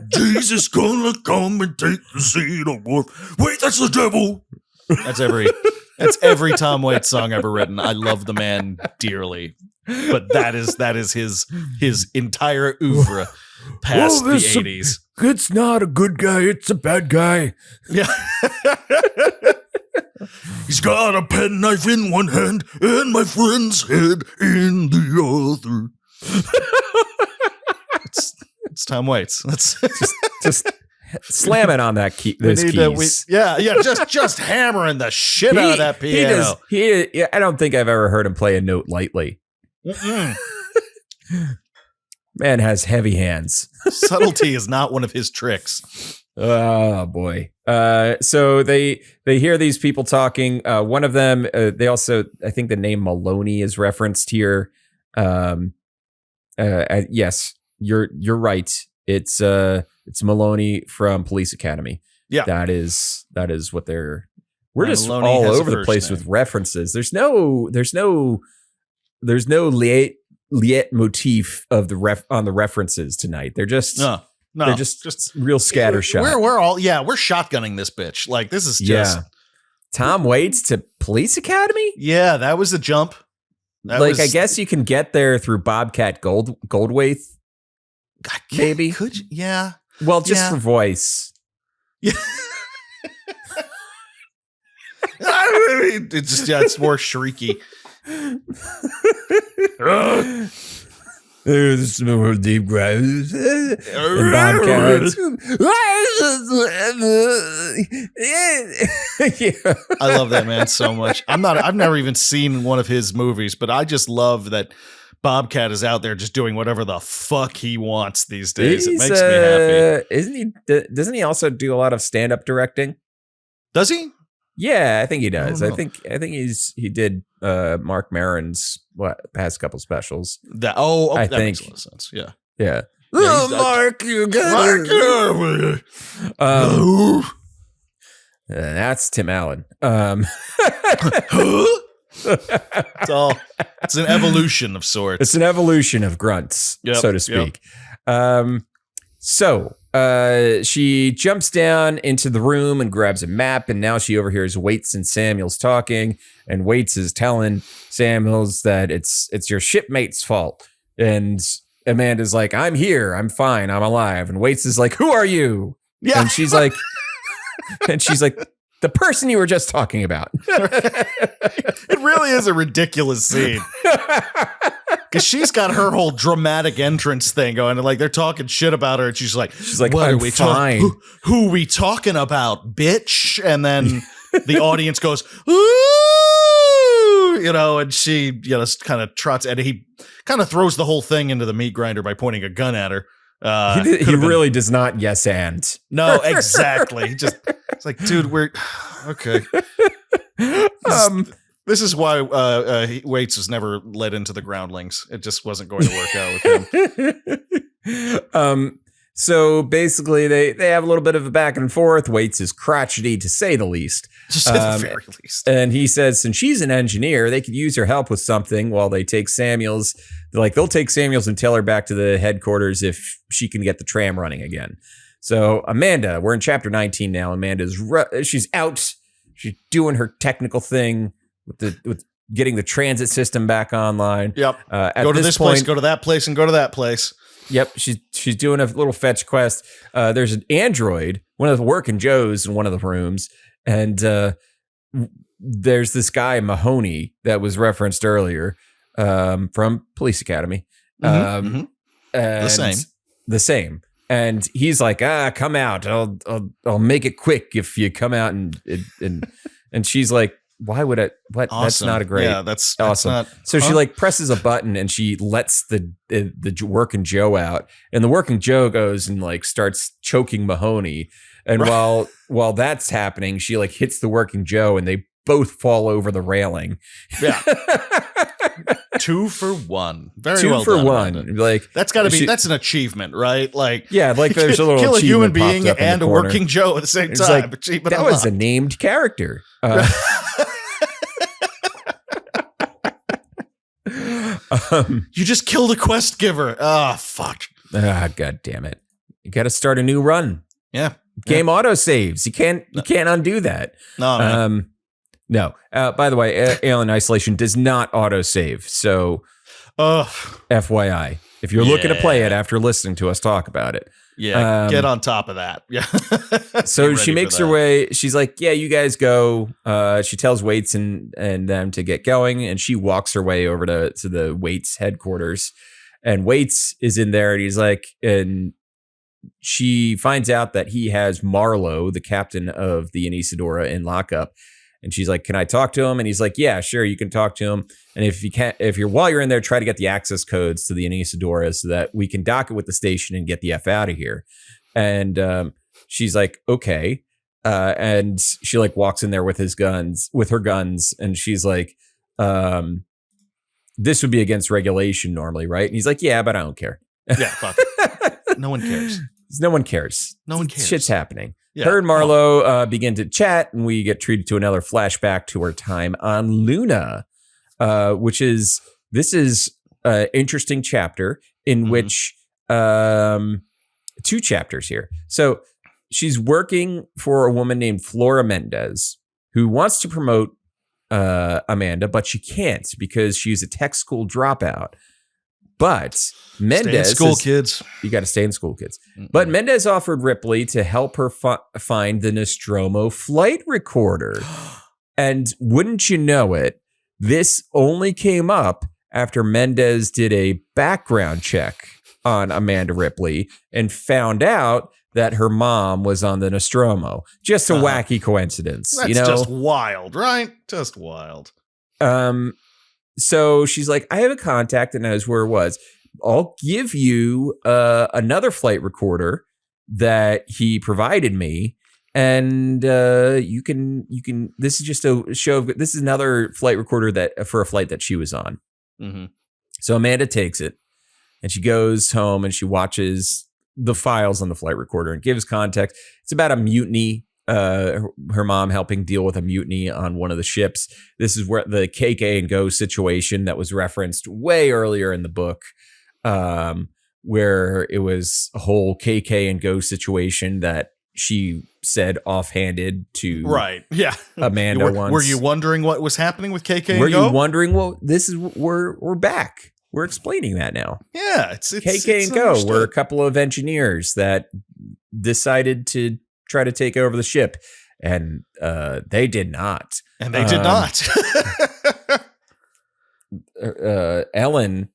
Jesus gonna come and take the xenomorph. Wait, that's the devil. That's every Tom Waits song ever written. I love the man dearly, but that is his entire oeuvre past the 80s. It's not a good guy, it's a bad guy. Yeah. He's got a penknife in one hand and my friend's head in the other. It's Tom Waits. Let's just slam it on that key. Those keys. Just hammering the shit out of that piano. I don't think I've ever heard him play a note lightly. Man has heavy hands. Subtlety is not one of his tricks. Oh boy. So they hear these people talking. One of them, they also, I think the name Maloney is referenced here. Yes, you're right. It's Maloney from Police Academy. Yeah, that is what they're. We're just Maloney all has over the place with references. There's no leitmotif of on the references tonight. They're just no. They're just real scattershot. We're shotgunning this bitch. Like this is just Tom Waits to Police Academy. Yeah, that was the jump. I guess you can get there through Bobcat Goldthwait. Maybe could you? Yeah. Well, just for voice. Yeah. I mean, it's more shrieky. There's more deep graves and Bobcats. I love that man so much. I've never even seen one of his movies, but I just love that Bobcat is out there just doing whatever the fuck he wants these days. It makes me happy. Doesn't he also do a lot of stand-up directing? Does he? Yeah, I think he does. I think he did Mark Maron's past couple specials. That makes a lot of sense. Yeah. Yeah. Mark, you got that's Tim Allen. It's an evolution of sorts. It's an evolution of grunts, so to speak. So she jumps down into the room and grabs a map, and now she overhears Waits and Samuels talking, and Waits is telling Samuels that it's your shipmate's fault. And Amanda's like, I'm here, I'm fine, I'm alive. And Waits is like, who are you? Yeah. And she's like, the person you were just talking about. It really is a ridiculous scene. Because she's got her whole dramatic entrance thing going, and like they're talking shit about her, and she's like, what are we fine? Who are we talking about, bitch? And then the audience goes, ooh, and she, kind of trots, and he kind of throws the whole thing into the meat grinder by pointing a gun at her. He really does not yes and. No, exactly. It's like, dude, we're okay. This is why Waits was never led into the Groundlings. It just wasn't going to work out with him. So basically, they have a little bit of a back and forth. Waits is crotchety, to say the least. Just at the very least. And he says, since she's an engineer, they could use her help with something while they take Samuels. They'll take Samuels and tell her back to the headquarters if she can get the tram running again. So Amanda, we're in chapter 19 now. Amanda's she's out. She's doing her technical thing with getting the transit system back online. Yep. Go to this place, go to that place, and go to that place. Yep, she's doing a little fetch quest. There's an android, one of the working Joes in one of the rooms, and there's this guy Mahoney that was referenced earlier from Police Academy. The same. And he's like, come out. I'll make it quick if you come out and she's like, why would it? What? Awesome. That's not a great. Yeah, that's awesome. Not, so she presses a button and she lets the working Joe out, and the working Joe goes and starts choking Mahoney, And while that's happening, she like hits the working Joe and they both fall over the railing. Yeah. 2 for 1. Very Two well for done, one. Amanda. Like That's got to be, that's an achievement, right? Like, yeah, like there's a little kill a human achievement popped being up in the and a corner. working Joe at the same It's time. like, Achievement that was a unlocked. named character. You just killed a quest giver. Oh, fuck. God damn it. You got to start a new run. Yeah. Game auto saves. You can't undo that. No, man. No. By the way, Alien Isolation does not auto save. So, FYI, if you're looking to play it after listening to us talk about it, get on top of that. Yeah. So she makes her way. She's like, "Yeah, you guys go." She tells Waits and them to get going, and she walks her way over to the Waits headquarters. And Waits is in there, and he's like, and she finds out that he has Marlowe, the captain of the Anisadora, in lockup. And she's like, "Can I talk to him?" And he's like, "Yeah, sure, you can talk to him. And while you're in there, try to get the access codes to the Anisadora so that we can dock it with the station and get the F out of here." And she's like, "Okay." And she like walks in there with her guns, and she's like, "This would be against regulation normally, right?" And he's like, "Yeah, but I don't care." Yeah, fuck it. No one cares. No one cares. No one cares. Shit's happening. Yeah. Her and Marlowe begin to chat, and we get treated to another flashback to her time on Luna, this is an interesting chapter in which 2 chapters here. So she's working for a woman named Flora Mendez who wants to promote Amanda, but she can't because she's a tech school dropout. But Mendez, stay in school, kids. You got to stay in school, kids. But Mendez offered Ripley to help her find the Nostromo flight recorder. And wouldn't you know it, this only came up after Mendez did a background check on Amanda Ripley and found out that her mom was on the Nostromo. Just a wacky coincidence. That's just wild, right? Just wild. So she's like, "I have a contact that knows where it was. I'll give you another flight recorder that he provided me, and you can. This is just a show. This is another flight recorder that for a flight that she was on." Mm-hmm. So Amanda takes it, and she goes home and she watches the files on the flight recorder and gives context. It's about a mutiny. Her mom helping deal with a mutiny on one of the ships. This is where the KK and Go situation that was referenced way earlier in the book, where it was a whole KK and Go situation that she said offhanded to Amanda once. Were you wondering what was happening with KK and Go? Were you wondering? Well, this is we're back. We're explaining that now. Yeah, it's KK and Go. understood. We're a couple of engineers that decided to try to take over the ship, and they did not. And they did not. Ellen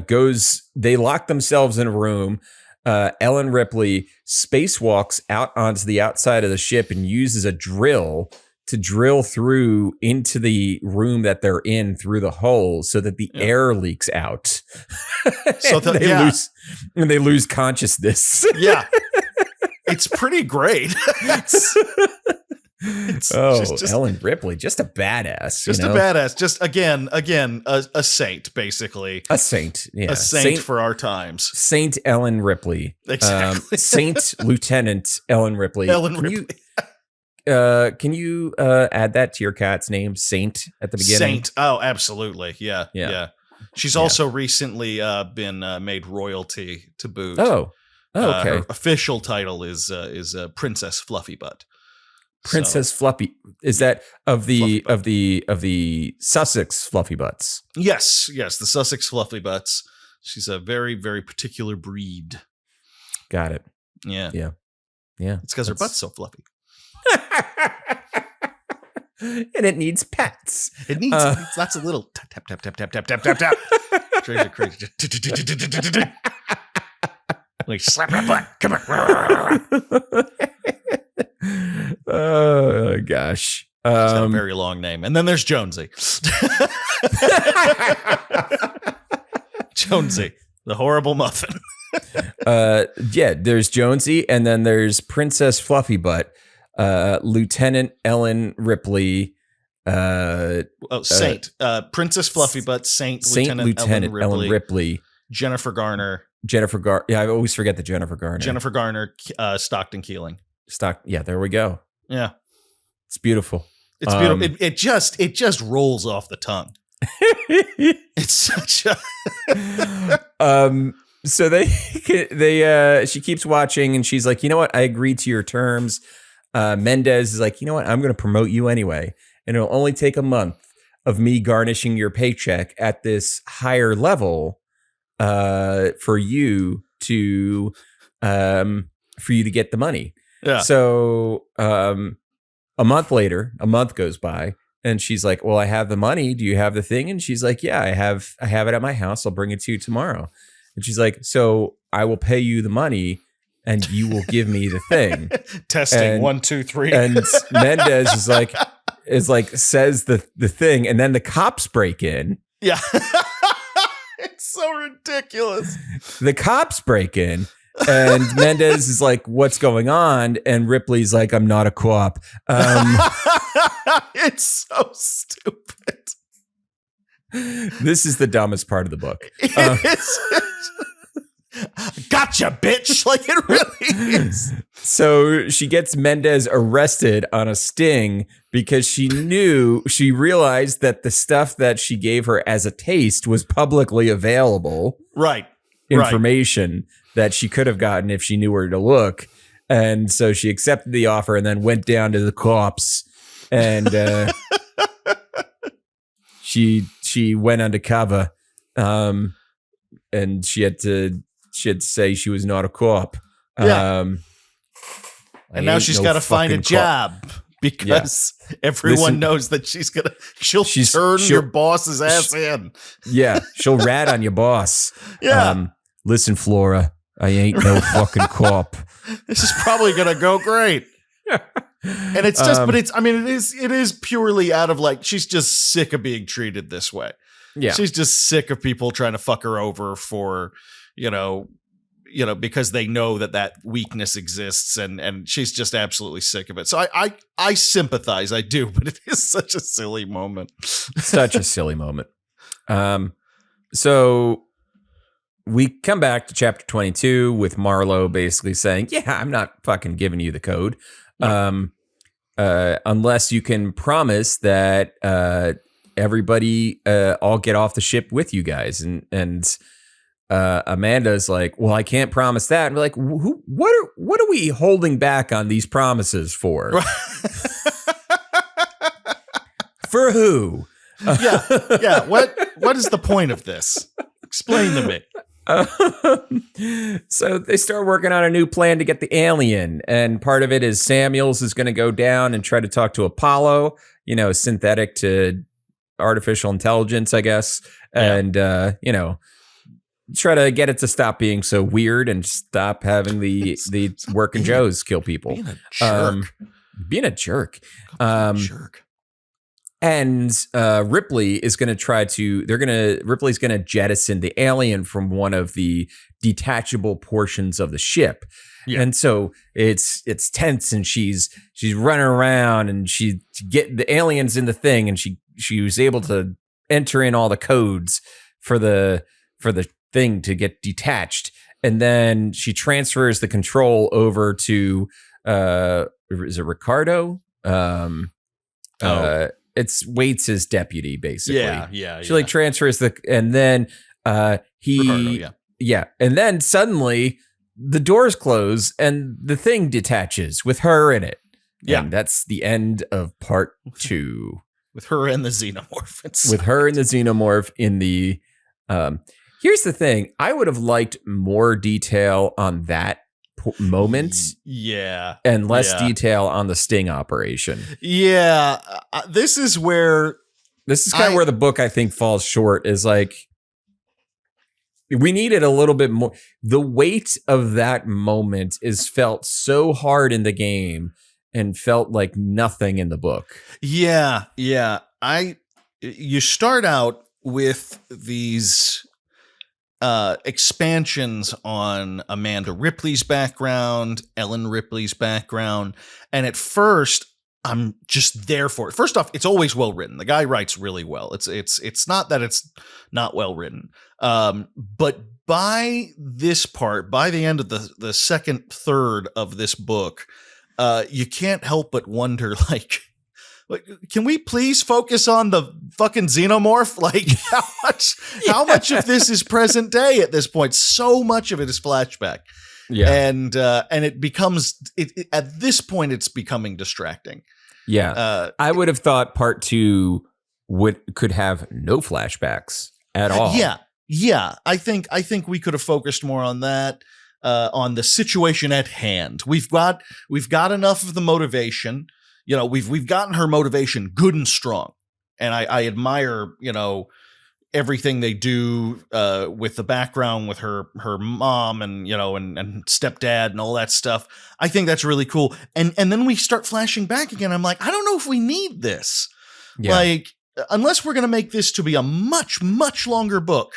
goes. They lock themselves in a room. Ellen Ripley spacewalks out onto the outside of the ship and uses a drill to drill through into the room that they're in through the hole so that the air leaks out. So they lose consciousness. Yeah. It's pretty great. Ellen Ripley, just a badass. Just a badass. Just again, a saint, basically. A saint. Yeah. A saint for our times. Saint Ellen Ripley. Exactly. Saint Lieutenant Ellen Ripley. Can you add that to your cat's name, Saint, at the beginning? Saint. Oh, absolutely. Yeah. She's also recently been made royalty to boot. Oh, okay. Her official title is Princess Fluffy Butt. Princess Fluffy. Is that of the Sussex Fluffy Butts? Yes, the Sussex Fluffy Butts. She's a very, very particular breed. Got it. Yeah. It's because her butt's so fluffy. And it needs pets. It needs lots of little tap tap tap tap tap tap tap tap tap. Crazy, crazy. Like slap her butt. Come on. Oh gosh. She's got a very long name. And then there's Jonesy. Jonesy, the horrible muffin. There's Jonesy, and then there's Princess Fluffy Butt, Lieutenant Ellen Ripley, Saint, Princess Fluffy Butt, Saint Lieutenant Ellen Ripley, Jennifer Garner. Yeah, I always forget the Jennifer Garner. Stockton Keeling. Yeah, there we go. Yeah, it's beautiful. It's beautiful. It just rolls off the tongue. It's such a. So she keeps watching, and she's like, you know what? I agreed to your terms. Mendez is like, you know what? I'm going to promote you anyway, and it'll only take a month of me garnishing your paycheck at this higher level, for you to get the money. Yeah. So, a month goes by, and she's like, well, I have the money. Do you have the thing? And she's like, yeah, I have it at my house. I'll bring it to you tomorrow. And she's like, so I will pay you the money and you will give me the thing. Testing 1, 2, 3. And Mendez says the thing, and then the cops break in. Yeah. It's so ridiculous. The cops break in, and Mendez is like, what's going on? And Ripley's like, I'm not a co-op. It's so stupid. This is the dumbest part of the book. Gotcha, bitch. Like, it really is. So she gets Mendez arrested on a sting because she realized that the stuff that she gave her as a taste was publicly available. Right. Information that she could have gotten if she knew where to look. And so she accepted the offer and then went down to the cops, and she went undercover, and she had to say she was not a cop. Yeah. And now she's got to find a job because everyone knows that she'll turn your boss's ass in. Yeah, she'll rat on your boss. Yeah. Listen, Flora, I ain't no fucking cop. This is probably gonna go great. And it's just, it is purely out of like, she's just sick of being treated this way. Yeah. She's just sick of people trying to fuck her over for, because they know that weakness exists, and she's just absolutely sick of it. So I sympathize, I do, but it is such a silly moment. Such a silly moment. So we come back to chapter 22 with Marlowe basically saying, yeah, I'm not fucking giving you the code. Unless you can promise that everybody all get off the ship with you guys. And Amanda's like, well, I can't promise that. And we're like, what are we holding back on these promises for? For who? Yeah. What is the point of this? Explain to me. So they start working on a new plan to get the alien, and part of it is Samuels is going to go down and try to talk to Apollo, synthetic to artificial intelligence, I guess, and try to get it to stop being so weird and stop having the working Joes kill people. Being a jerk. Jerk. And Ripley is going to Ripley's going to jettison the alien from one of the detachable portions of the ship. Yeah. And so it's tense, and she's running around, and she get the aliens in the thing, and she was able to enter in all the codes for the thing to get detached. And then she transfers the control over to is it Ricardo? It's Waits' deputy, basically. Yeah. She transfers and then Ricardo, and then suddenly the doors close and the thing detaches with her in it. Yeah, and that's the end of part 2. With her and the xenomorph. With her and the xenomorph in the. Here's the thing: I would have liked more detail on that moment, and less detail on the sting operation. This is kind of where the book, I think, falls short, is like, we needed a little bit more. The weight of that moment is felt so hard in the game and felt like nothing in the book. You start out with these expansions on Amanda Ripley's background, Ellen Ripley's background, and at first I'm just there for it. First off, it's always well written. The guy writes really well. It's not that it's not well written, but by this part, by the end of the second third of this book, you can't help but wonder, like, can we please focus on the fucking xenomorph? Like, how much of this is present day at this point? So much of it is flashback. Yeah. And it becomes at this point, it's becoming distracting. Yeah. I would have thought part 2 could have no flashbacks at all. Yeah. I think we could have focused more on that, on the situation at hand. We've got enough of the motivation. You know, we've gotten her motivation good and strong. And I admire, you know, everything they do with the background with her mom and, you know, and stepdad and all that stuff. I think that's really cool. And then we start flashing back again. I'm like, I don't know if we need this. Yeah. Like, unless we're going to make this to be a much, much longer book,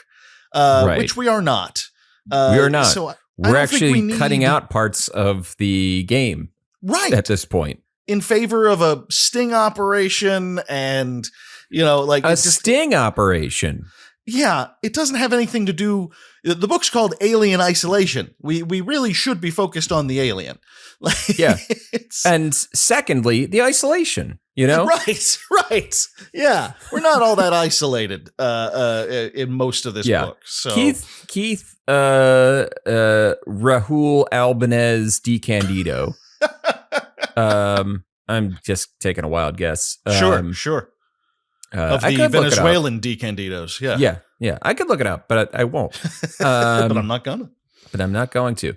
right. Which we are not. We are not. So we're actually cutting out parts of the game right at this point in favor of a sting operation and, you know, like a sting operation. Yeah, it doesn't have anything to do. The book's called Alien Isolation. We really should be focused on the alien. Like, yeah. And secondly, the isolation, you know? Right. Yeah. We're not all that isolated in most of this book. So Keith Rahul Albanese DeCandido. I'm just taking a wild guess. Sure. Of the Venezuelan DeCandidos. Yeah. I could look it up, but I won't. But I'm not gonna. But I'm not going to.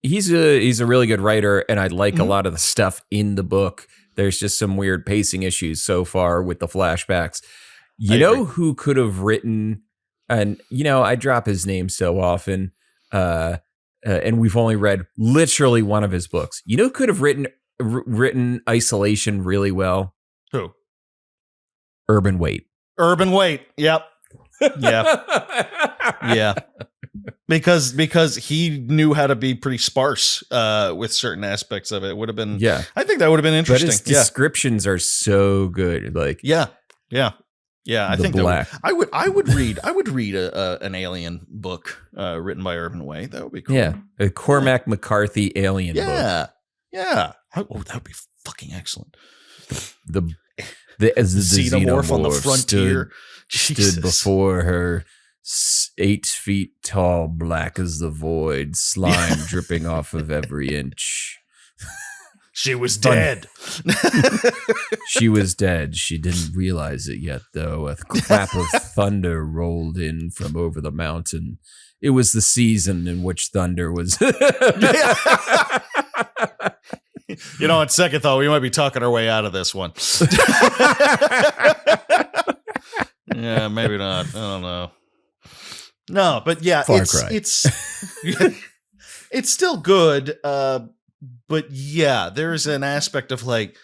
He's a really good writer, and I like a lot of the stuff in the book. There's just some weird pacing issues so far with the flashbacks. You know who could have written, and you know I drop his name so often, and we've only read literally one of his books. You know who could have written Isolation really well? Who? Urban Weight. Yep. Yeah. Because he knew how to be pretty sparse with certain aspects of it. Would have been. Yeah. I think that would have been interesting. But his descriptions are so good. Like yeah. I think I would read an alien book written by Urban Way. That would be cool. Yeah, a Cormac McCarthy alien book. Yeah. Oh, that would be fucking excellent. The xenomorph on the frontier stood before her, 8 feet tall, black as the void, slime dripping off of every inch. She was dead. She was dead. She didn't realize it yet, though. A clap of thunder rolled in from over the mountain. It was the season in which thunder was. You know, on second thought, we might be talking our way out of this one. Yeah, maybe not. I don't know. No, but yeah, it's still good. But yeah, there's an aspect of like,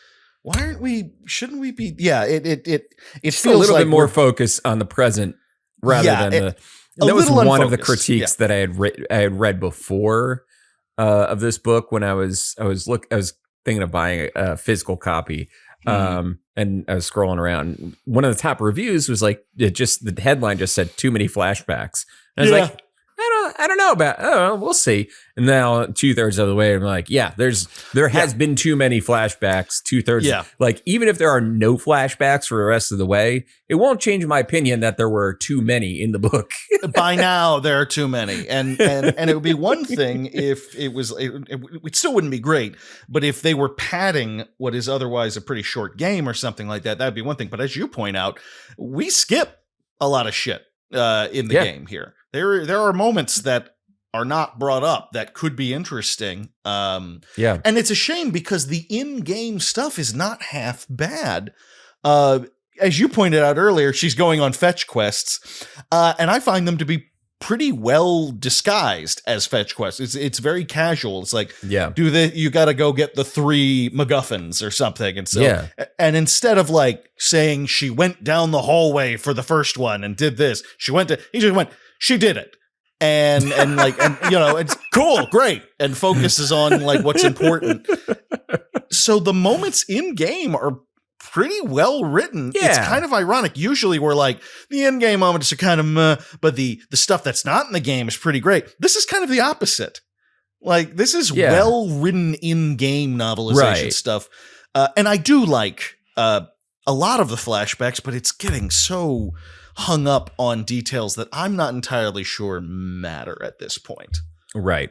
shouldn't we be? Yeah, it feels a little like bit more focus on the present rather than that was one of the critiques that I had read before of this book when I was thinking of buying a physical copy. And I was scrolling around. One of the top reviews was like, the headline just said too many flashbacks. And I was like, I don't know about, we'll see. And now 2/3 of the way, I'm like, there has been too many flashbacks, 2/3. Yeah. Like, even if there are no flashbacks for the rest of the way, it won't change my opinion that there were too many in the book. By now, there are too many. And it would be one thing if it still wouldn't be great, but if they were padding what is otherwise a pretty short game or something like that, that'd be one thing. But as you point out, we skip a lot of shit in the game here. There are moments that are not brought up that could be interesting. And it's a shame because the in-game stuff is not half bad. As you pointed out earlier, she's going on fetch quests, and I find them to be pretty well disguised as fetch quests. It's very casual. It's like, you got to go get the 3 MacGuffins or something. And so, and instead of like saying she went down the hallway for the first one and did this, he just went, she did it. And it's cool, great, and focuses on like what's important. So the moments in game are pretty well written. Yeah. It's kind of ironic. Usually we're like, the in-game moments are kind of meh, but the stuff that's not in the game is pretty great. This is kind of the opposite. Like, this is well-written in-game novelization stuff. And I do like a lot of the flashbacks, but it's getting so hung up on details that I'm not entirely sure matter at this point. Right.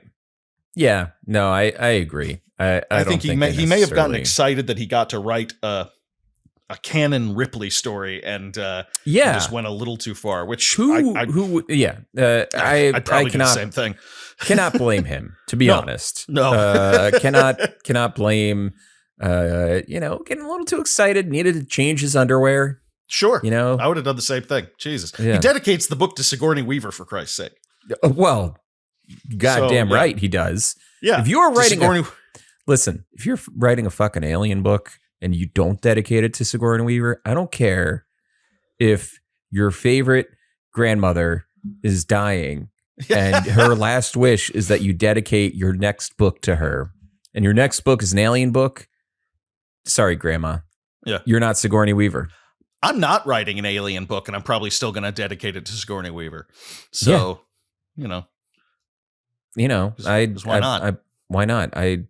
Yeah. No, I agree. I think he may have gotten excited that he got to write a canon Ripley story and just went a little too far. Which I probably do the same thing. Cannot blame him, to be honest. No, cannot blame. Getting a little too excited, needed to change his underwear. Sure, I would have done the same thing. Jesus, he dedicates the book to Sigourney Weaver, for Christ's sake. Well, goddamn right he does. Yeah, if you're writing if you're writing a fucking Alien book and you don't dedicate it to Sigourney Weaver, I don't care if your favorite grandmother is dying and her last wish is that you dedicate your next book to her, and your next book is an Alien book. Sorry, Grandma. Yeah, you're not Sigourney Weaver. I'm not writing an Alien book, and I'm probably still going to dedicate it to Sigourney Weaver. So, why not? Why not? I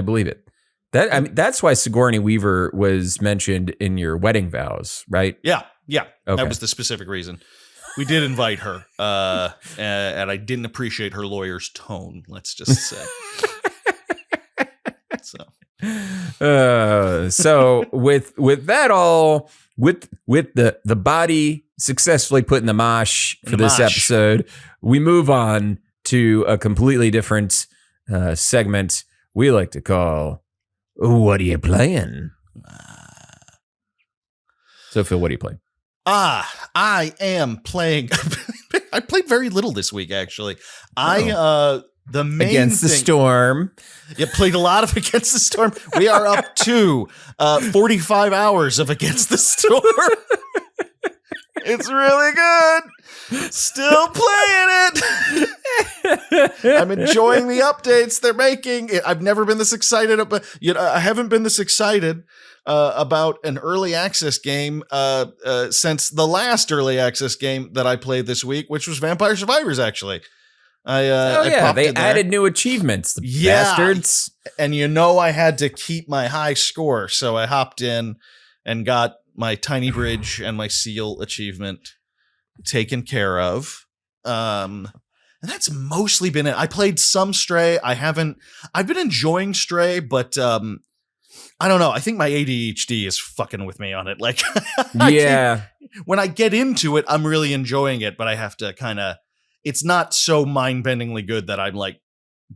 believe it. That's why Sigourney Weaver was mentioned in your wedding vows, right? Yeah. Okay. That was the specific reason. We did invite her, and I didn't appreciate her lawyer's tone. Let's just say. So with that all, with the body successfully put in the mosh for this episode, we move on to a completely different segment we like to call "What Are You Playing?" So Phil, what are you playing? I am playing. I played very little this week, actually. The main Against the Storm. You played a lot of Against the Storm. We are up to 45 hours of Against the Storm. It's really good. Still playing it. I'm enjoying the updates they're making. I've never been this excited about. I haven't been this excited about an early access game since the last early access game that I played this week, which was Vampire Survivors. Actually. They added new achievements, the bastards. And I had to keep my high score, so I hopped in and got my Tiny Bridge and my Seal achievement taken care of. And that's mostly been it. I played some Stray. I've been enjoying Stray, but I don't know. I think my ADHD is fucking with me on it. Like, when I get into it, I'm really enjoying it, but I have to kind of. It's not so mind-bendingly good that I'm like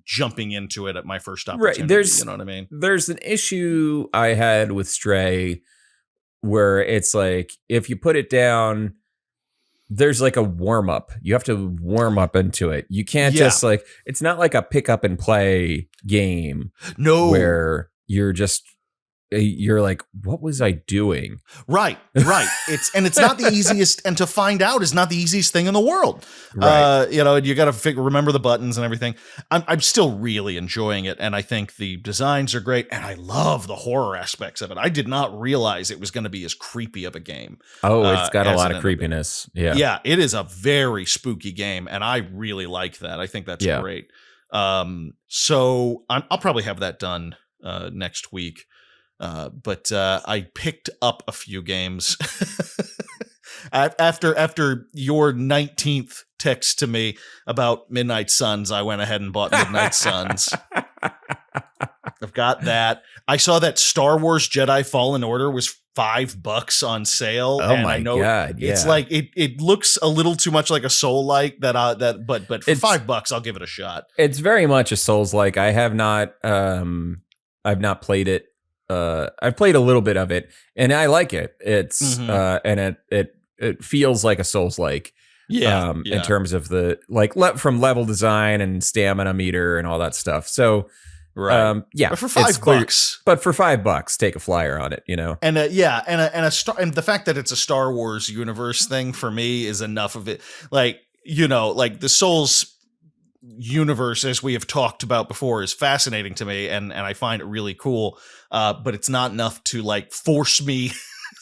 jumping into it at my first opportunity. Right. You know what I mean? There's an issue I had with Stray where it's like, if you put it down, there's like a warm-up. You have to warm up into it. You can't just like, it's not like a pick up and play game. No. Where you're like, what was I doing? Right. It's not the easiest, and to find out is not the easiest thing in the world. Right. You got to remember the buttons and everything. I'm still really enjoying it, and I think the designs are great, and I love the horror aspects of it. I did not realize it was going to be as creepy of a game. Oh, it's got a lot of creepiness. Yeah. Yeah, it is a very spooky game, and I really like that. I think that's great. So I'll probably have that done next week. But I picked up a few games after your 19th text to me about Midnight Suns. I went ahead and bought Midnight Suns. I've got that. I saw that Star Wars Jedi Fallen Order was $5 on sale. Oh my God! Yeah. It's like it looks a little too much like a Soul-like but for $5 I'll give it a shot. It's very much a Souls-like. I have not I've not played it. I've played a little bit of it, and I like it. It's and it feels like a Souls-like, in terms of the from level design and stamina meter and all that stuff. So, right, but for $5, but for $5, take a flyer on it, And and the fact that it's a Star Wars universe thing for me is enough of it. Like, like the Souls universe, as we have talked about before, is fascinating to me, and I find it really cool. But it's not enough to like force me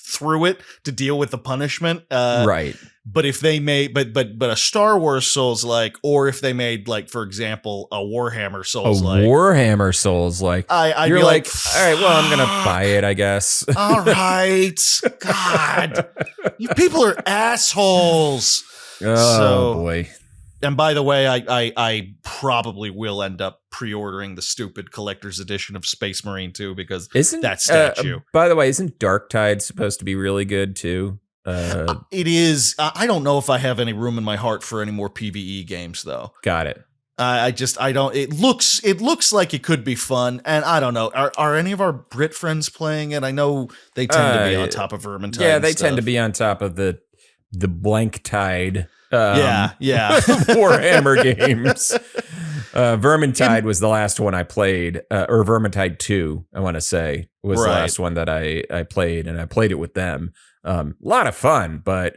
through it to deal with the punishment. Right. But if they made, but a Star Wars Souls like, or if they made like, for example, a Warhammer Souls like, Warhammer Souls like, I'd you're be like, all right, well, I'm gonna buy it, I guess. All right, God, you people are assholes. Oh boy. And by the way, I probably will end up pre-ordering the stupid collector's edition of Space Marine 2 because that statue. By the way, isn't Darktide supposed to be really good too? It is. I don't know if I have any room in my heart for any more PvE games, though. Got it. I don't. It looks like it could be fun, and I don't know. Are any of our Brit friends playing it? I know they tend to be on top of Vermintide. Yeah, they tend to be on top of the blank tide. Yeah. Warhammer games. Vermintide was the last one I played, or Vermintide 2, I want to say, was the last one that I played, and I played it with them. A lot of fun, but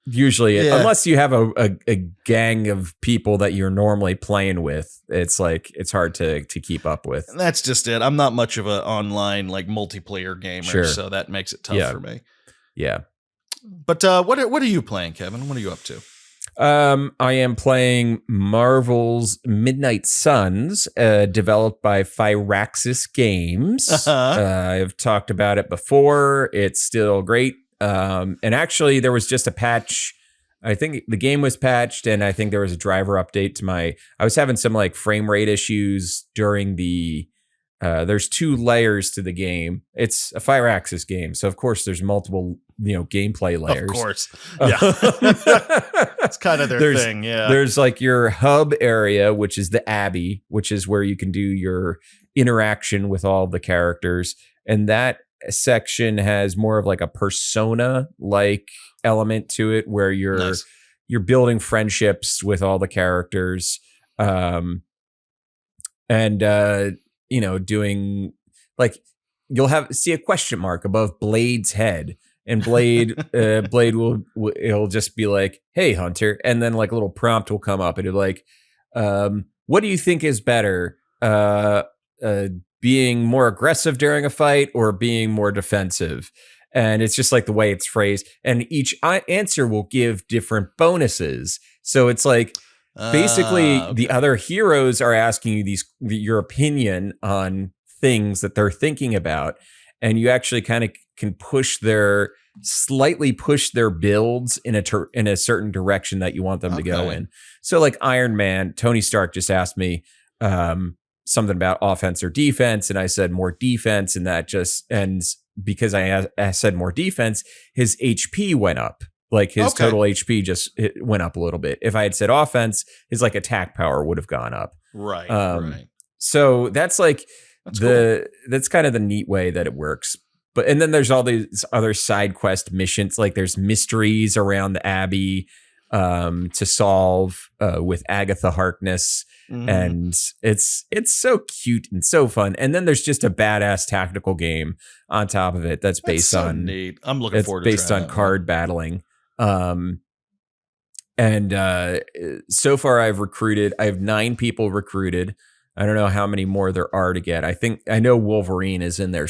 usually, unless you have a gang of people that you're normally playing with, it's like it's hard to keep up with. That's just it. I'm not much of an online like multiplayer gamer, so that makes it tough for me. Yeah. But what are you playing, Kevin? What are you up to? I am playing Marvel's Midnight Suns, developed by Firaxis Games. I've talked about it before. It's still great. And actually, there was just a patch. I think the game was patched, and I think there was a driver update to I was having some like frame rate issues during the. There's 2 layers to the game. It's a Firaxis game, so of course there's multiple, gameplay layers. Of course, yeah, that's kind of their thing. Yeah, there's like your hub area, which is the Abbey, which is where you can do your interaction with all the characters, and that section has more of like a persona like element to it, where you're building friendships with all the characters, doing like you'll see a question mark above Blade's head, and Blade it'll just be like, "Hey, Hunter," and then like a little prompt will come up, and it'll like, "What do you think is better, being more aggressive during a fight or being more defensive?" And it's just like the way it's phrased, and each answer will give different bonuses. So it's like. Basically, the other heroes are asking you your opinion on things that they're thinking about, and you actually kind of can slightly push their builds in a certain direction that you want them to go in. So, like Iron Man, Tony Stark just asked me something about offense or defense, and I said more defense, and because I said more defense, his HP went up. Like his total HP it went up a little bit. If I had said offense, his like attack power would have gone up. Right. So that's like cool. That's kind of the neat way that it works. And then there's all these other side quest missions. Like there's mysteries around the Abbey to solve with Agatha Harkness. Mm-hmm. And it's so cute and so fun. And then there's just a badass tactical game on top of it that's based on neat. I'm looking forward to based on card battling. So far I have 9 people recruited. I don't know how many more there are to get. I know Wolverine is in there.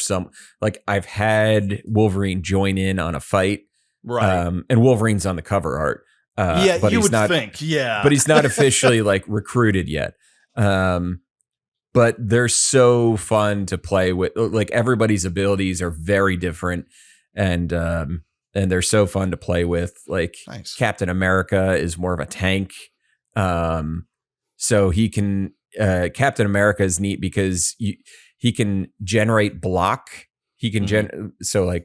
I've had Wolverine join in on a fight. Right. And Wolverine's on the cover art. But you would think. Yeah. But he's not officially like recruited yet. But they're so fun to play with. Like everybody's abilities are very different. And they're so fun to play with. Like Captain America is more of a tank. So he can, Captain America is neat because he can generate block. He can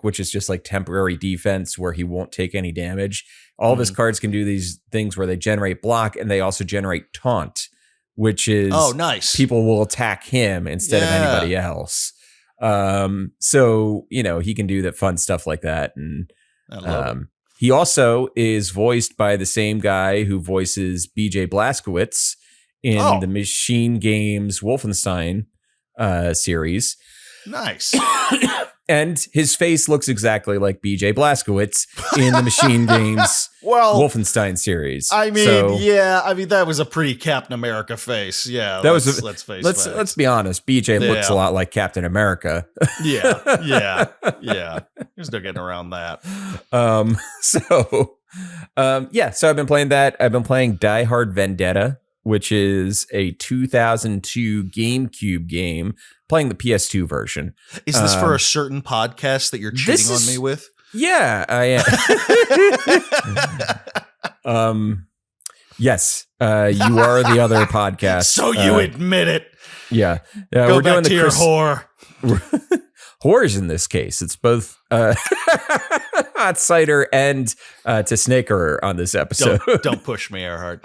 which is just like temporary defense where he won't take any damage. All of his cards can do these things where they generate block, and they also generate taunt, which is nice. People will attack him instead of anybody else. So he can do that fun stuff like that. And I love it. He also is voiced by the same guy who voices BJ Blazkowicz in the Machine Games Wolfenstein series. Nice. And his face looks exactly like B.J. Blazkowicz in the Machine Games Wolfenstein series. I mean, that was a pretty Captain America face. Yeah, let's face facts. Let's be honest. B.J. looks a lot like Captain America. Yeah. There's no getting around that. So I've been playing that. I've been playing Die Hard Vendetta, which is a 2002 GameCube game. Playing the PS2 version. Is this for a certain podcast that you're cheating on me with? Yeah, I am. Yes, you are the other podcast. So you admit it. Yeah. Go we're back doing to your whore. Whores in this case. It's both Hot Cider and to Snaker on this episode. Don't push me, Earhart.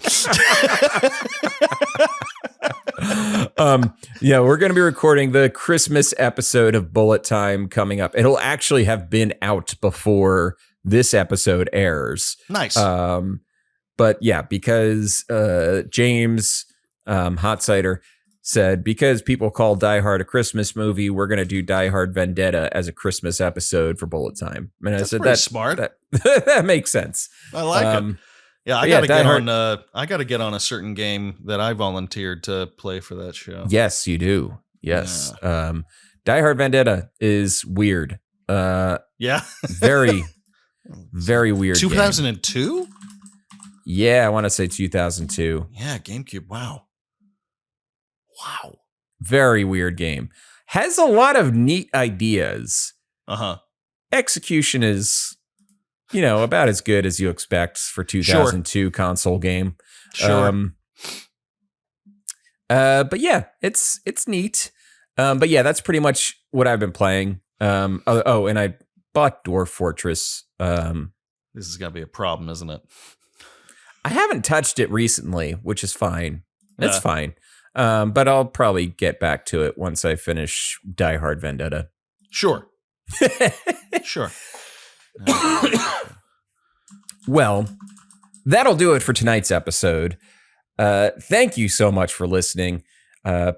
We're going to be recording the Christmas episode of Bullet Time coming up. It'll actually have been out before this episode airs. Nice. But yeah, because James Hot Cider said, because people call Die Hard a Christmas movie, we're going to do Die Hard Vendetta as a Christmas episode for Bullet Time. And I said, that's smart. That makes sense. I like it. Yeah, I gotta get on a certain game that I volunteered to play for that show. Yes, you do. Yes. Yeah. Die Hard Vendetta is weird. Very, very weird. 2002? Yeah, I want to say 2002. Yeah, GameCube. Wow. Very weird game. Has a lot of neat ideas. Uh-huh. Execution is, about as good as you expect for 2002 console game. Sure. But yeah, it's neat. But yeah, that's pretty much what I've been playing. And I bought Dwarf Fortress. This is gonna be a problem, isn't it? I haven't touched it recently, which is fine. It's fine. But I'll probably get back to it once I finish Die Hard Vendetta. Sure. Sure. Well, that'll do it for tonight's episode. Thank you so much for listening.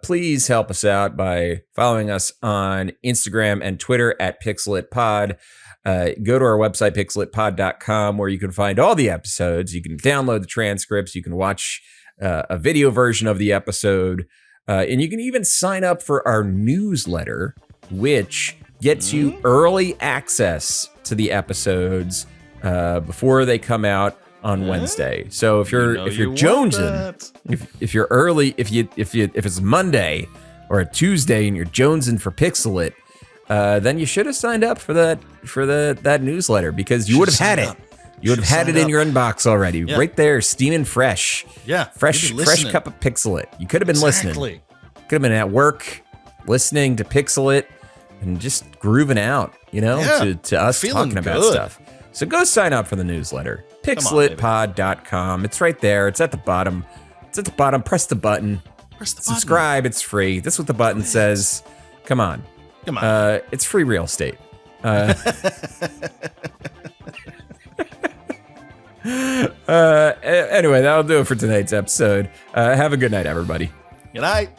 Please help us out by following us on Instagram and Twitter at PixelitPod. Go to our website, pixelitpod.com, where you can find all the episodes. You can download the transcripts. You can watch a video version of the episode. And you can even sign up for our newsletter, which gets you early access to the episodes before they come out on Wednesday. So if you're jonesing, if you're early, if it's Monday or a Tuesday and you're jonesing for Pixelit, then you should have signed up for that newsletter, because you would have had it. You would have had it in your inbox already, right there, steaming fresh. Yeah, fresh cup of Pixelit. You could have been listening. Could have been at work, listening to Pixelit and just grooving out, to us talking about stuff. So go sign up for the newsletter, pixelitpod.com. It's right there. It's at the bottom. Press the button. Subscribe. It's free. That's what the button says. Come on. It's free real estate. Anyway, that'll do it for tonight's episode. Have a good night, everybody. Good night.